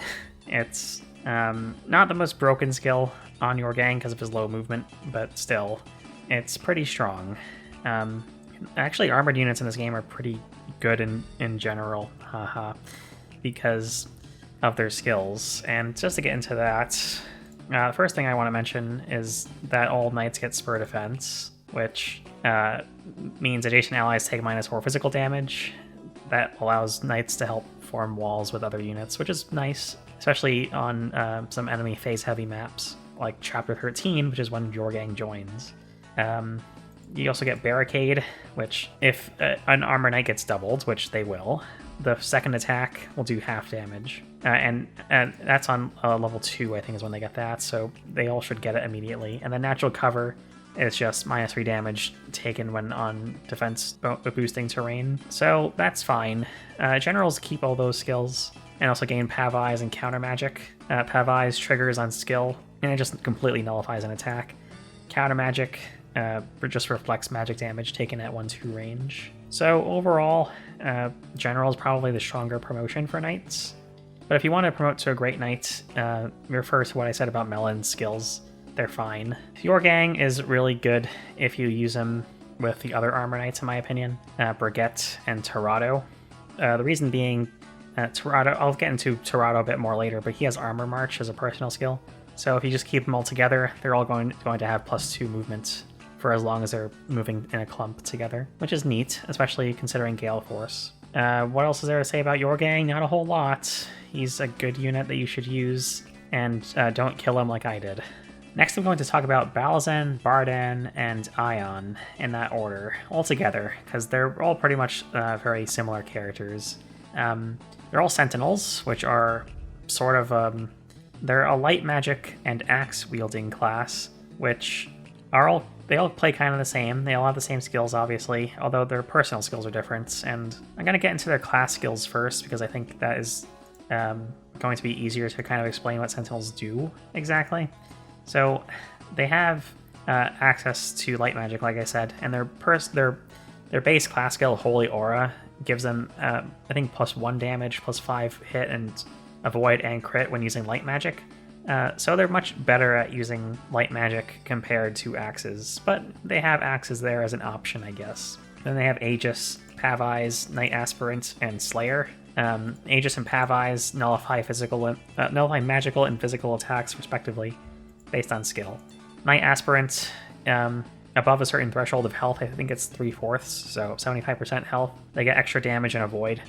[SPEAKER 1] It's not the most broken skill on Jorgang because of his low movement, but still, it's pretty strong. Actually, armored units in this game are pretty good in general, because of their skills. And just to get into that, the first thing I want to mention is that all knights get Spur Defense, which means adjacent allies take -4 physical damage. That allows knights to help form walls with other units, which is nice, especially on some enemy phase-heavy maps, like Chapter 13, which is when Jorgang joins. You also get Barricade, which if an armor knight gets doubled, which they will, the second attack will do half damage. And that's on level 2, I think, is when they get that, so they all should get it immediately. And then Natural Cover is just -3 damage taken when on defense boosting terrain, so that's fine. Generals keep all those skills, and also gain Pavise and Counter Magic. Pavise triggers on skill, and it just completely nullifies an attack. Counter Magic just reflects magic damage taken at 1-2 range. So overall, General is probably the stronger promotion for knights. But if you want to promote to a great knight, refer to what I said about Mellin's skills. They're fine. Jorgang is really good if you use him with the other armor knights, in my opinion, Breguet and Tirado. The reason being, Tirado, I'll get into Tirado a bit more later, but he has Armor March as a personal skill. So if you just keep them all together, they're all going to have +2 movement for as long as they're moving in a clump together, which is neat, especially considering Gale Force. What else is there to say about Jorgang? Not a whole lot. He's a good unit that you should use, and don't kill him like I did. Next, I'm going to talk about Balzen, Bardan, and Ion in that order, all together, because they're all pretty much very similar characters. They're all Sentinels, which are sort of, they're a light magic and axe wielding class, which are all they all play kind of the same. They all have the same skills, obviously, although their personal skills are different. And I'm going to get into their class skills first, because I think that is going to be easier to kind of explain what Sentinels do exactly. So they have access to light magic, like I said, and their base class skill, Holy Aura, gives them, I think, +1 damage, +5 hit, and avoid and crit when using light magic. So they're much better at using light magic compared to axes, but they have axes there as an option, I guess. Then they have Aegis, Pavise, Knight Aspirant, and Slayer. Aegis and Pavise nullify magical and physical attacks, respectively, based on skill. Knight Aspirant, above a certain threshold of health, I think it's 3/4, so 75% health, they get extra damage and avoid.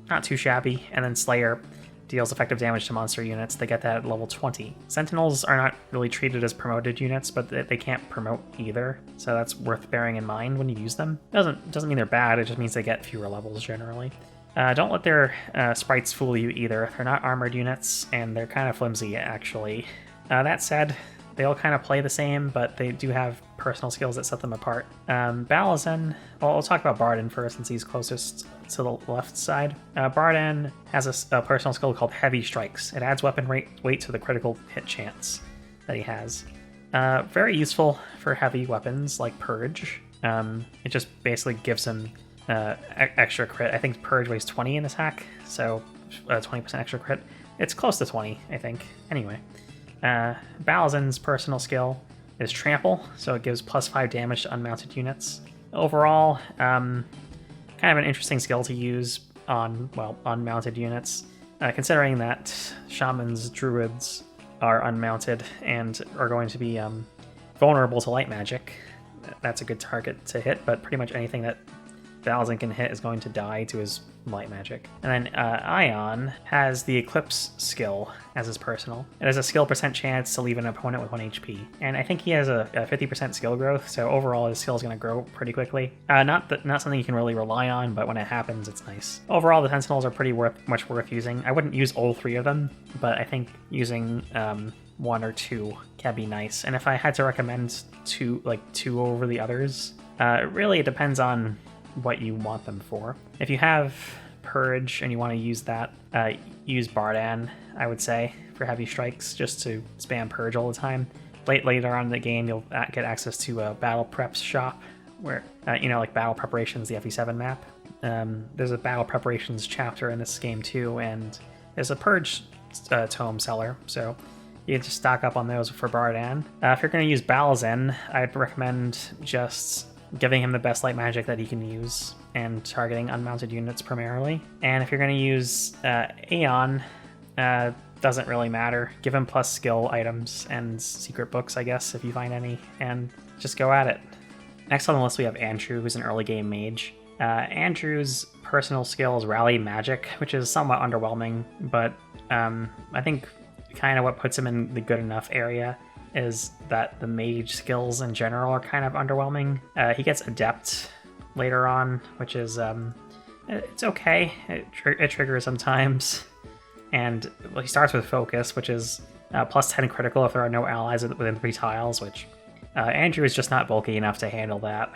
[SPEAKER 1] Not too shabby. And then Slayer deals effective damage to monster units. They get that at level 20. Sentinels are not really treated as promoted units, but they can't promote either, so that's worth bearing in mind when you use them. Doesn't mean they're bad, it just means they get fewer levels generally. Don't let their sprites fool you either. They're not armored units, and they're kind of flimsy, actually. That said, they all kind of play the same, but they do have personal skills that set them apart. Balazen, well, I'll talk about Barden first since he's closest to the left side. Barden has a personal skill called Heavy Strikes. It adds weapon weight to the critical hit chance that he has. Very useful for heavy weapons like Purge. It just basically gives him extra crit. I think Purge weighs 20 in attack, so 20% extra crit. It's close to 20, I think. Anyway. Balazen's personal skill is Trample, so it gives +5 damage to unmounted units. Overall, kind of an interesting skill to use on, well, unmounted units, considering that Shamans, Druids are unmounted and are going to be vulnerable to light magic. That's a good target to hit, but pretty much anything that Balazen can hit is going to die to his light magic. And then Ion has the Eclipse skill as his personal. It has a skill % chance to leave an opponent with 1 HP. And I think he has a 50% skill growth, so overall his skill is going to grow pretty quickly. Not something you can really rely on, but when it happens, it's nice. Overall, the Sentinels are pretty much worth using. I wouldn't use all 3 of them, but I think using 1 or 2 can be nice. And if I had to recommend two over the others, really it depends on what you want them for. If you have Purge and you want to use that, use Bardan, I would say, for heavy strikes, just to spam Purge all the time. Later on in the game, you'll get access to a Battle Preps shop, where, like Battle Preparations, the FE7 map. There's a Battle Preparations chapter in this game too, and there's a Purge tome seller, so you can just stock up on those for Bardan. If you're going to use Balazen, I'd recommend just giving him the best light magic that he can use and targeting unmounted units primarily. And if you're going to use Aeon, doesn't really matter. Give him plus skill items and secret books, I guess, if you find any, and just go at it. Next on the list we have Andrew, who's an early game mage. Andrew's personal skill is Rally Magic, which is somewhat underwhelming, but I think kind of what puts him in the good enough area is that the mage skills in general are kind of underwhelming. He gets Adept later on, which is, it's okay. It triggers sometimes. And well, he starts with Focus, which is plus 10 critical if there are no allies within 3 tiles, which Andrew is just not bulky enough to handle that,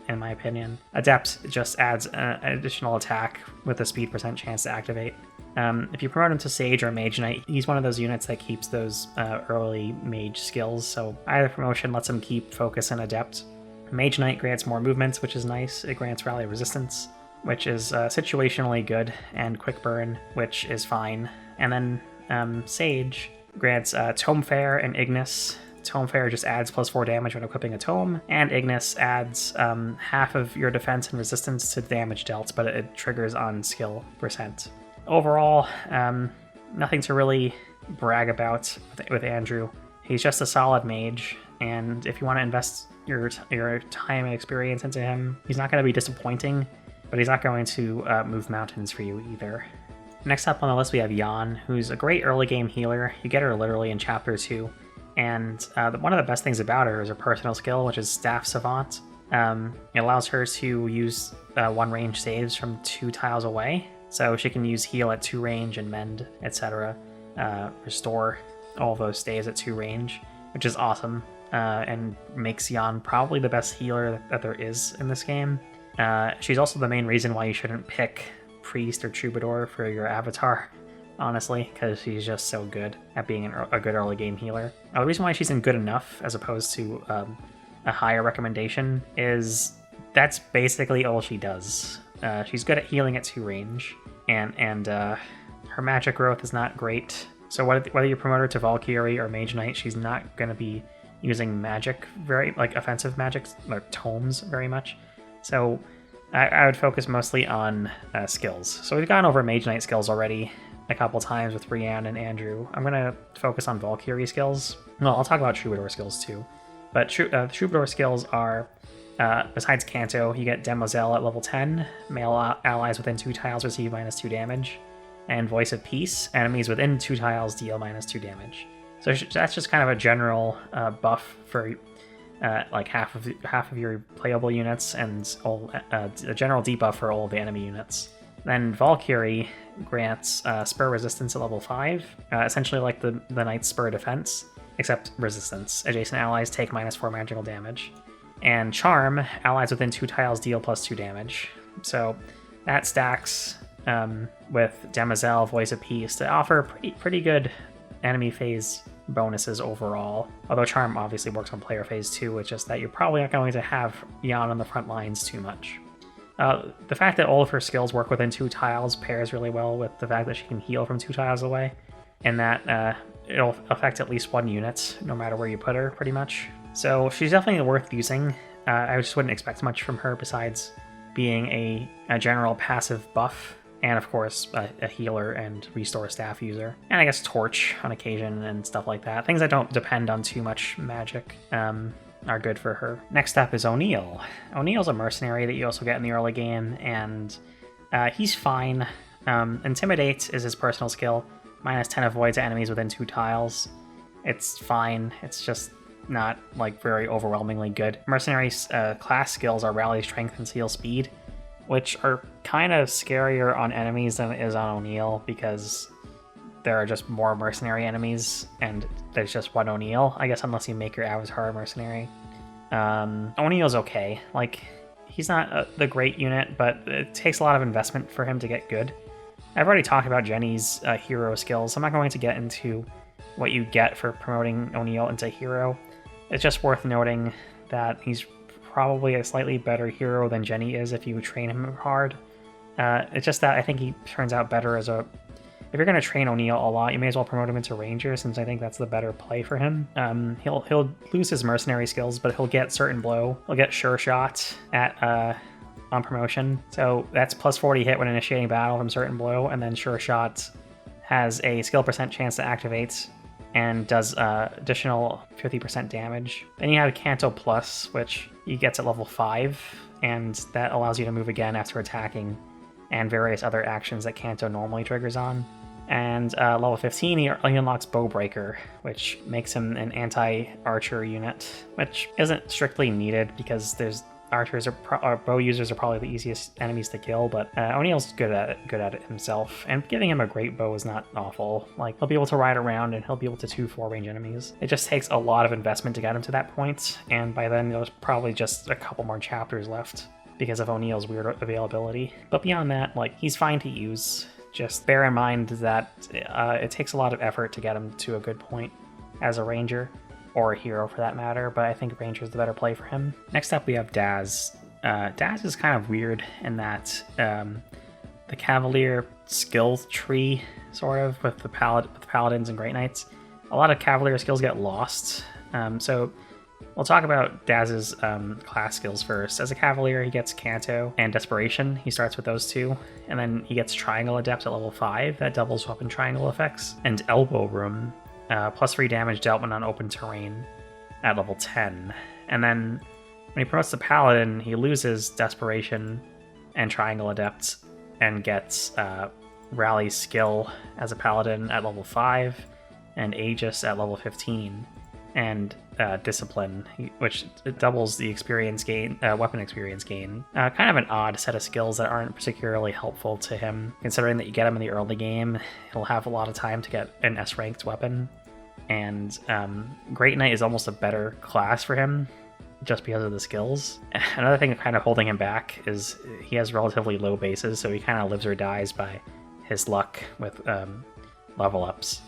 [SPEAKER 1] in my opinion. Adept just adds an additional attack with a speed % chance to activate. If you promote him to Sage or Mage Knight, he's one of those units that keeps those early mage skills, so either promotion lets him keep Focus and Adept. Mage Knight grants more movements, which is nice. It grants Rally Resistance, which is situationally good, and Quick Burn, which is fine. And then Sage grants Tome Fair and Ignis. Tome Fair just adds +4 damage when equipping a tome, and Ignis adds half of your defense and resistance to damage dealt, but it triggers on skill %. Overall, nothing to really brag about with Andrew. He's just a solid mage, and if you want to invest your time and experience into him, he's not going to be disappointing, but he's not going to move mountains for you either. Next up on the list we have Jan, who's a great early game healer. You get her literally in Chapter 2, and one of the best things about her is her personal skill, which is Staff Savant. It allows her to use 1 range saves from 2 tiles away, so she can use heal at 2 range and mend, etc. Restore all those staves at 2 range, which is awesome. and makes Jan probably the best healer that there is in this game. She's also the main reason why you shouldn't pick Priest or Troubadour for your avatar, honestly, because she's just so good at being a good early game healer. The reason why she's in good enough as opposed to a higher recommendation is that's basically all she does. She's good at healing at 2 range, and her magic growth is not great. So whether you promote her to Valkyrie or Mage Knight, she's not going to be using magic offensive magics or tomes very much. So I would focus mostly on skills. So we've gone over Mage Knight skills already a couple times with Rian and Andrew. I'm going to focus on Valkyrie skills. Well, I'll talk about Troubadour skills too. But Troubadour skills are, besides Canto, you get Demoiselle at level 10. Male allies within 2 tiles receive -2 damage. And Voice of Peace, enemies within 2 tiles deal -2 damage. So that's just kind of a general buff for like half of your playable units, and a general debuff for all of the enemy units. Then Valkyrie grants Spur Resistance at level 5, essentially like the Knight's Spur Defense, except resistance. Adjacent allies take -4 magical damage. And Charm, allies within 2 tiles deal +2 damage. So that stacks with Demoiselle, Voice of Peace to offer pretty good enemy phase bonuses overall. Although Charm obviously works on player phase too, it's just that you're probably not going to have Jan on the front lines too much. The fact that all of her skills work within 2 tiles pairs really well with the fact that she can heal from 2 tiles away, and that it'll affect at least 1 unit no matter where you put her, pretty much. So she's definitely worth using. I just wouldn't expect much from her besides being a general passive buff, and of course a healer and restore staff user, and I guess Torch on occasion and stuff like that. Things that don't depend on too much magic are good for her. Next up is O'Neil. O'Neil's a mercenary that you also get in the early game, and he's fine. Intimidate is his personal skill, -10 avoid to enemies within 2 tiles. It's fine, it's just not like very overwhelmingly good. Mercenary's class skills are Rally, Strength, and Seal Speed, which are kind of scarier on enemies than it is on O'Neil, because there are just more mercenary enemies, and there's just 1 O'Neil, I guess, unless you make your avatar a mercenary. O'Neil's okay. Like, he's not the great unit, but it takes a lot of investment for him to get good. I've already talked about Jenny's hero skills. I'm not going to get into what you get for promoting O'Neil into hero. It's just worth noting that he's probably a slightly better hero than Genii is if you train him hard. It's just that I think he turns out better as a... If you're going to train O'Neil a lot, you may as well promote him into Ranger, since I think that's the better play for him. He'll lose his mercenary skills, but he'll get Certain Blow. He'll get Sure Shot on promotion. So that's +40 hit when initiating battle from Certain Blow, and then Sure Shot has a skill % chance to activate and does additional 50% damage. Then you have Canto Plus, which he gets at level 5, and that allows you to move again after attacking, and various other actions that Canto normally triggers on. And level 15, he unlocks Bowbreaker, which makes him an anti-archer unit, which isn't strictly needed because there's archers or bow users are probably the easiest enemies to kill, but O'Neil's good at it himself, and giving him a great bow is not awful. Like, he'll be able to ride around and he'll be able to 2-4 range enemies. It just takes a lot of investment to get him to that point, and by then there's probably just a couple more chapters left because of O'Neil's weird availability. But beyond that, like, he's fine to use. Just bear in mind that it takes a lot of effort to get him to a good point as a ranger, or a hero for that matter, but I think Ranger is the better play for him. Next up we have Daz. Daz is kind of weird in that the Cavalier skill tree, sort of, with the Paladins and Great Knights, a lot of Cavalier skills get lost. So we'll talk about Daz's class skills first. As a Cavalier, he gets Canto and Desperation. He starts with those 2. And then he gets Triangle Adept at level 5. That doubles weapon triangle effects. And Elbow Room, +3 damage dealt when on open terrain at level 10. And then when he promotes to Paladin, he loses Desperation and Triangle Adept and gets Rally Skill as a Paladin at level 5 and Aegis at level 15. And Discipline, which doubles the experience gain, weapon experience gain. Kind of an odd set of skills that aren't particularly helpful to him, considering that you get him in the early game. He'll have a lot of time to get an S-ranked weapon, and Great Knight is almost a better class for him just because of the skills. Another thing kind of holding him back is he has relatively low bases, so he kind of lives or dies by his luck with level ups,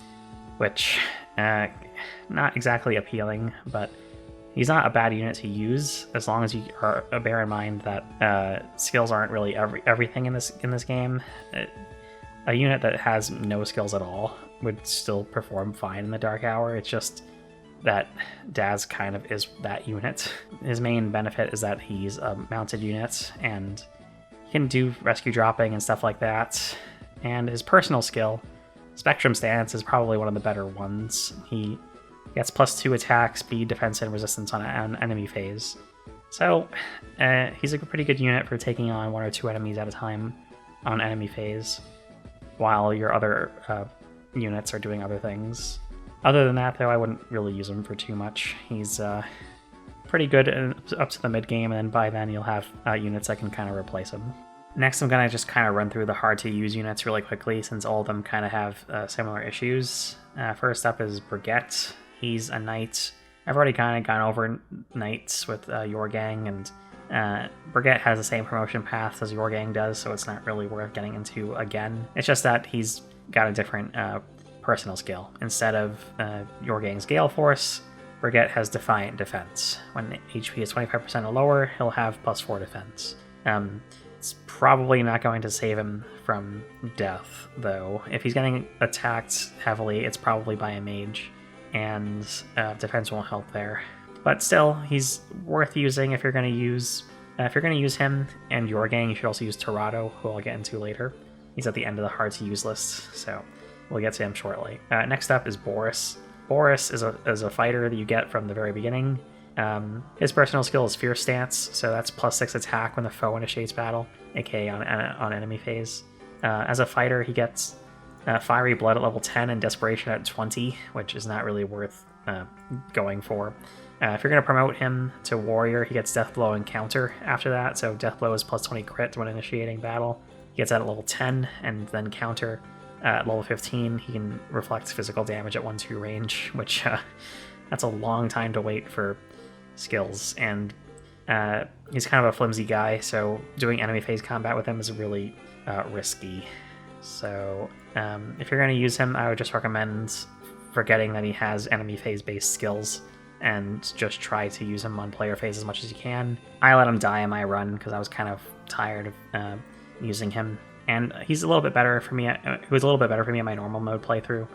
[SPEAKER 1] which not exactly appealing, but he's not a bad unit to use as long as you bear in mind that skills aren't really everything in this game. A unit that has no skills at all would still perform fine in the Dark Hour. It's just that Daz kind of is that unit. His main benefit is that he's a mounted unit and he can do rescue dropping and stuff like that. And his personal skill, Spectrum Stance, is probably one of the better ones. He gets +2 attack, speed, defense, and resistance on an enemy phase. So he's a pretty good unit for taking on 1 or 2 enemies at a time on enemy phase, while your other units are doing other things. Other than that, though, I wouldn't really use him for too much. He's pretty good up to the mid-game, and then by then you'll have units that can kind of replace him. Next, I'm going to just kind of run through the hard-to-use units really quickly, since all of them kind of have similar issues. First up is Breguet. He's a knight. I've already kind of gone over knights with Jorgang, and Breguet has the same promotion path as Jorgang does, so it's not really worth getting into again. It's just that he's got a different personal skill. Instead of Jorgang's Gale Force, Breguet has Defiant Defense. When HP is 25% or lower, he'll have +4 defense. It's probably not going to save him from death, though. If he's getting attacked heavily, it's probably by a mage, and defense won't help there. But still, he's worth using if you're going to use him and Jorgang. You should also use Tirado, who I'll get into later. He's at the end of the hard-to-use list, so we'll get to him shortly. Next up is Borris. Borris is a fighter that you get from the very beginning. His personal skill is Fierce Stance, so that's +6 attack when the foe initiates battle, aka on enemy phase. As a fighter, he gets Fiery Blood at level 10 and Desperation at 20, which is not really worth going for. If you're going to promote him to Warrior, he gets Death Blow and Counter after that, so Death Blow is +20 crit when initiating battle. He gets that at level 10, and then Counter at level 15, he can reflect physical damage at 1-2 range, which that's a long time to wait for skills, and he's kind of a flimsy guy, so doing enemy phase combat with him is really risky. So if you're going to use him, I would just recommend forgetting that he has enemy phase based skills and just try to use him on player phase as much as you can. I let him die in my run because I was kind of tired of using him, and he's a little bit better for me. He was a little bit better for me in my normal mode playthrough,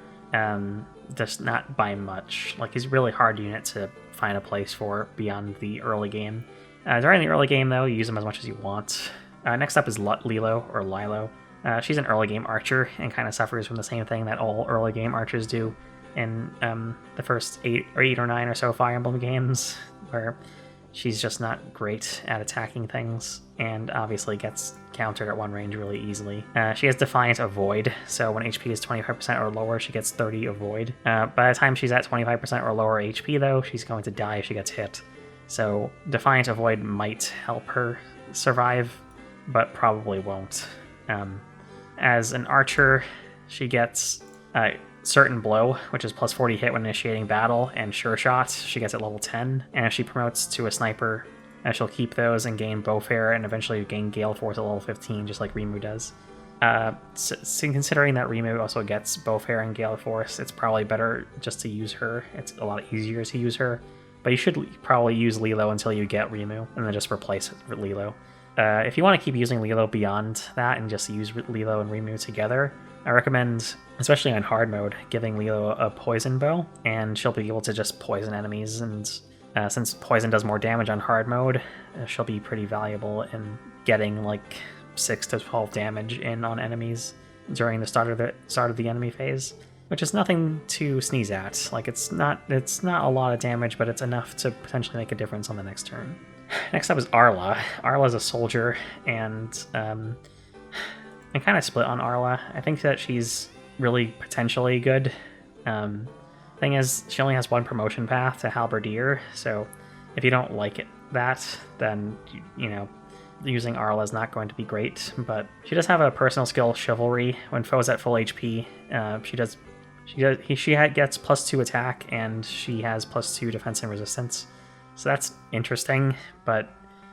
[SPEAKER 1] just not by much. Like, he's a really hard unit to find a place for beyond the early game. During the early game, though, you use him as much as you want. Next up is Lilo, or Lilo. She's an early game archer and kind of suffers from the same thing that all early game archers do in the first 8 or 9 or so Fire Emblem games, where she's just not great at attacking things and obviously gets countered at 1 range really easily. She has Defiant Avoid, so when HP is 25% or lower, she gets 30 Avoid. By the time she's at 25% or lower HP, though, she's going to die if she gets hit. So Defiant Avoid might help her survive, but probably won't. As an archer, she gets Certain Blow, which is +40 hit when initiating battle, and Sure Shot, she gets at level 10. And if she promotes to a sniper, she'll keep those and gain Bowfare and eventually gain Gale Force at level 15, just like Remu does. So considering that Remu also gets Bowfare and Gale Force, it's probably better just to use her. It's a lot easier to use her. But you should probably use Lilo until you get Remu, and then just replace it with Lilo. If you want to keep using Lilo beyond that and just use Lilo and Remu together, I recommend, especially on hard mode, giving Lilo a poison bow, and she'll be able to just poison enemies, and since poison does more damage on hard mode, she'll be pretty valuable in getting like 6 to 12 damage in on enemies during the start of the enemy phase, which is nothing to sneeze at. Like, it's not a lot of damage, but it's enough to potentially make a difference on the next turn. Next up is Arla. Arla's a soldier, and I'm kind of split on Arla. I think that she's really potentially good. Thing is, she only has 1 promotion path to Halberdier, so if you don't like that, then, you know, using Arla is not going to be great, but she does have a personal skill, Chivalry. When foes at full HP, she does Gets +2 attack, and she has +2 defense and resistance. So that's interesting, but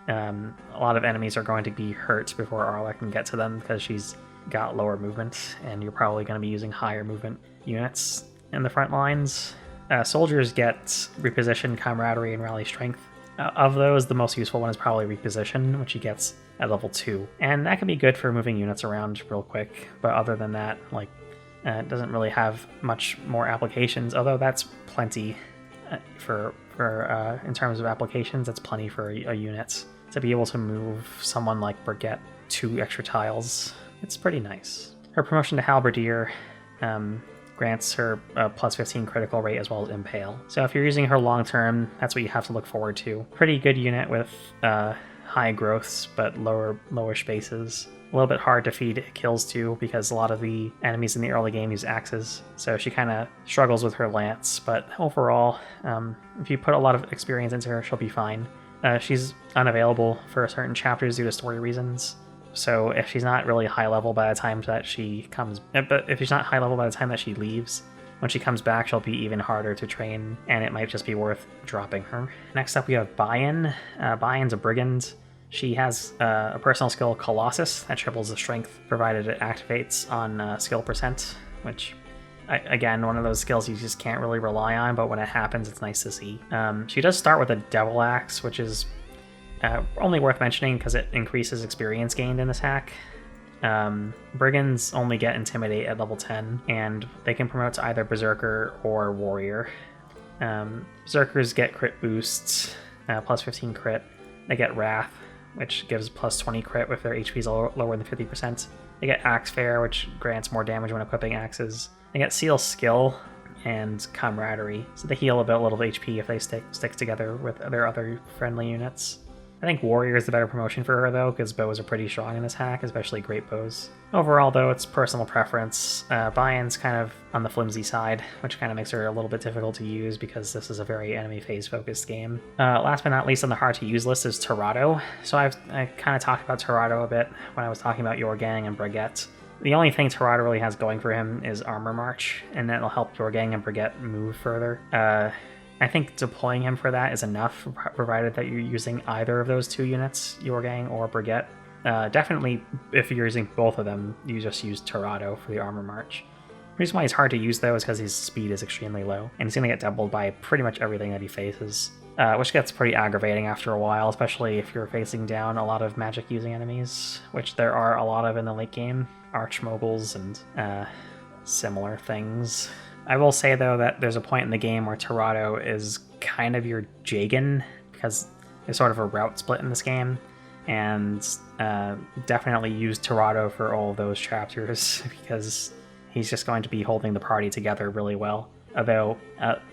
[SPEAKER 1] a lot of enemies are going to be hurt before Arla can get to them because she's got lower movement, and you're probably going to be using higher movement units in the front lines. Soldiers get Reposition, Camaraderie, and Rally Strength. Of those, the most useful one is probably Reposition, which he gets at level 2. And that can be good for moving units around real quick, but other than that, like, it doesn't really have much more applications, although that's plenty for in terms of applications, that's plenty for a unit. To be able to move someone like Breguet 2 extra tiles, it's pretty nice. Her promotion to Halberdier grants her a +15 critical rate as well as Impale. So if you're using her long term, that's what you have to look forward to. Pretty good unit with high growths but lower spaces. A little bit hard to feed kills to because a lot of the enemies in the early game use axes, so she kind of struggles with her lance, but overall, if you put a lot of experience into her, she'll be fine. She's unavailable for certain chapters due to story reasons, so if she's not really high level by the time that she comes, but if she's not high level by the time that she leaves, when she comes back, she'll be even harder to train, and it might just be worth dropping her. Next up, we have Byin. Byin's a brigand. She has a personal skill, Colossus, that triples the strength provided it activates on skill percent, which, again, one of those skills you just can't really rely on, but when it happens, it's nice to see. She does start with a Devil Axe, which is only worth mentioning because it increases experience gained in this hack. Brigands only get Intimidate at level 10, and they can promote to either Berserker or Warrior. Berserkers get crit boosts, +15 crit. They get Wrath, which gives +20 crit if their HP is lower than 50%. They get Axe Fair, which grants more damage when equipping axes. They get Seal Skill and Camaraderie, so they heal a little HP if they stick together with their other friendly units. I think Warrior is the better promotion for her, though, because bows are pretty strong in this hack, especially great bows. Overall, though, it's personal preference. Byan's kind of on the flimsy side, which kind of makes her a little bit difficult to use because this is a very enemy phase-focused game. Last but not least on the hard-to-use list is Tirado. So I kind of talked about Tirado a bit when I was talking about Jorgang and Breguet. The only thing Tirado really has going for him is Armor March, and that'll help Jorgang and Breguet move further. I think deploying him for that is enough, provided that you're using either of those two units, Jorgang or Breguet. Definitely, if you're using both of them, you just use Tirado for the Armor March. The reason why he's hard to use, though, is because his speed is extremely low, and he's going to get doubled by pretty much everything that he faces, which gets pretty aggravating after a while, especially if you're facing down a lot of magic-using enemies, which there are a lot of in the late game, Archmoguls and similar things. I will say, though, that there's a point in the game where Tirado is kind of your Jagan, because there's sort of a route split in this game, and definitely use Tirado for all of those chapters, because he's just going to be holding the party together really well. Although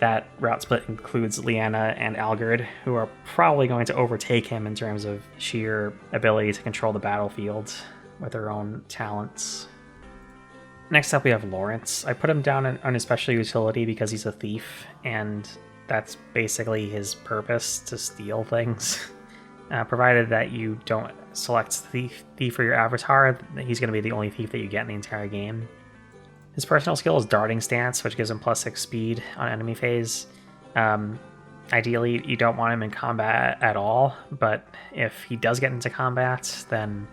[SPEAKER 1] that route split includes Lyanna and Algaurd, who are probably going to overtake him in terms of sheer ability to control the battlefield with their own talents. Next up, we have Laurence. I put him down on his special utility because he's a thief, and that's basically his purpose, to steal things. Provided that you don't select thief for your avatar, he's going to be the only thief that you get in the entire game. His personal skill is Darting Stance, which gives him +6 speed on enemy phase. Ideally, you don't want him in combat at all, but if he does get into combat, then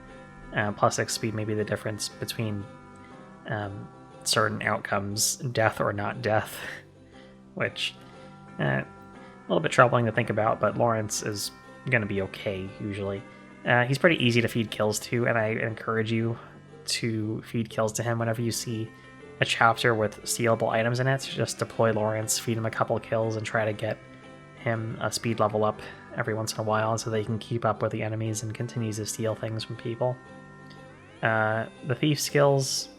[SPEAKER 1] +6 speed may be the difference between certain outcomes, death or not death, which a little bit troubling to think about, but Laurence is going to be okay usually. He's pretty easy to feed kills to, and I encourage you to feed kills to him whenever you see a chapter with stealable items in it. Just deploy Laurence, feed him a couple kills, and try to get him a speed level up every once in a while so they can keep up with the enemies and continue to steal things from people. The thief skills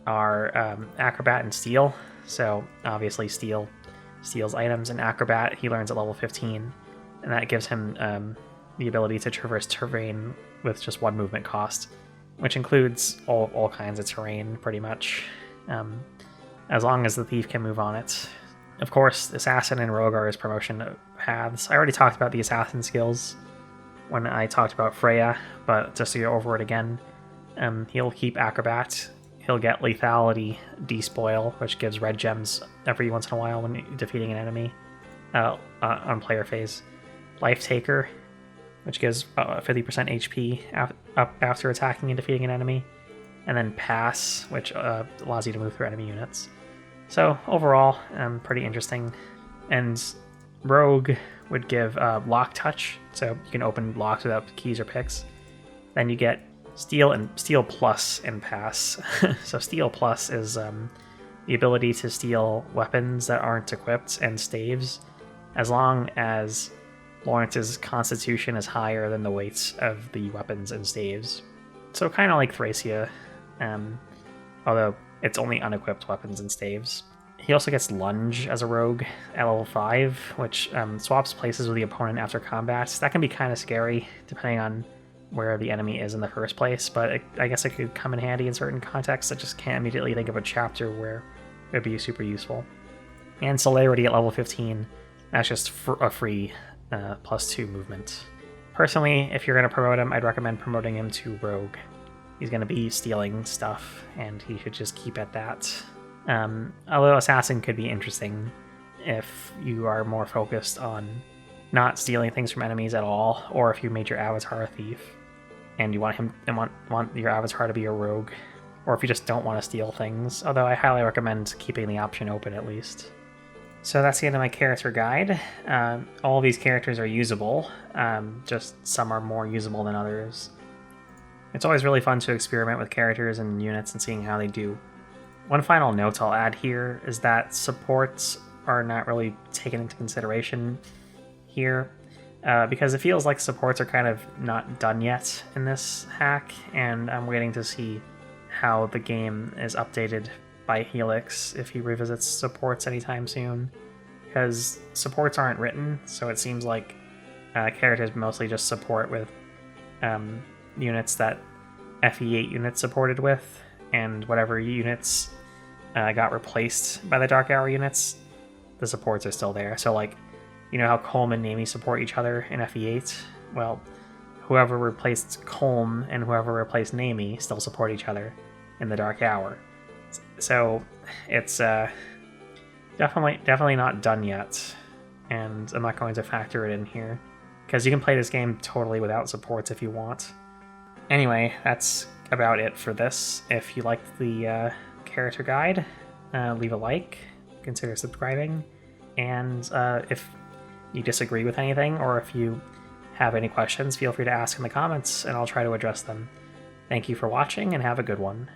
[SPEAKER 1] are Acrobat and Steal, so obviously steals items, and Acrobat he learns at level 15, and that gives him the ability to traverse terrain with just one movement cost, which includes all kinds of terrain pretty much, as long as the thief can move on it. Of course, Assassin and Rogue are his promotion paths. I already talked about the Assassin skills when I talked about Freyja, but just to go over it again, he'll keep Acrobat he'll get lethality despoil, which gives red gems every once in a while when defeating an enemy on player phase. Life Taker, which gives 50% HP up after attacking and defeating an enemy. And then Pass, which allows you to move through enemy units. So overall, pretty interesting. And Rogue would give Lock Touch, so you can open locks without keys or picks. Then you get Steal Plus in Pass. So Steal Plus is the ability to steal weapons that aren't equipped and staves, as long as Laurence's constitution is higher than the weights of the weapons and staves. So kind of like Freyja, although it's only unequipped weapons and staves. He also gets Lunge as a rogue at level 5, which swaps places with the opponent after combat. That can be kind of scary, depending on where the enemy is in the first place, but I guess it could come in handy in certain contexts. I just can't immediately think of a chapter where it would be super useful. And Celerity at level 15, that's just a free +2 movement. Personally, if you're going to promote him, I'd recommend promoting him to Rogue. He's going to be stealing stuff, and he should just keep at that. Although Assassin could be interesting if you are more focused on not stealing things from enemies at all, or if you made your avatar a thief and you want your avatar to be a rogue, or if you just don't want to steal things, although I highly recommend keeping the option open at least. So that's the end of my character guide. All of these characters are usable, just some are more usable than others. It's always really fun to experiment with characters and units and seeing how they do. One final note I'll add here is that supports are not really taken into consideration here, because it feels like supports are kind of not done yet in this hack, and I'm waiting to see how the game is updated by Helix if he revisits supports anytime soon, because supports aren't written, so it seems like characters mostly just support with units that FE8 units supported with, and whatever units got replaced by the Dark Hour units, the supports are still there. So like, you know how Colm and Nami support each other in FE8? Well, whoever replaced Colm and whoever replaced Nami still support each other in the Dark Hour. So it's definitely not done yet, and I'm not going to factor it in here, because you can play this game totally without supports if you want. Anyway, that's about it for this. If you liked the character guide, leave a like, consider subscribing, and if you disagree with anything, or if you have any questions, feel free to ask in the comments, and I'll try to address them. Thank you for watching, and have a good one.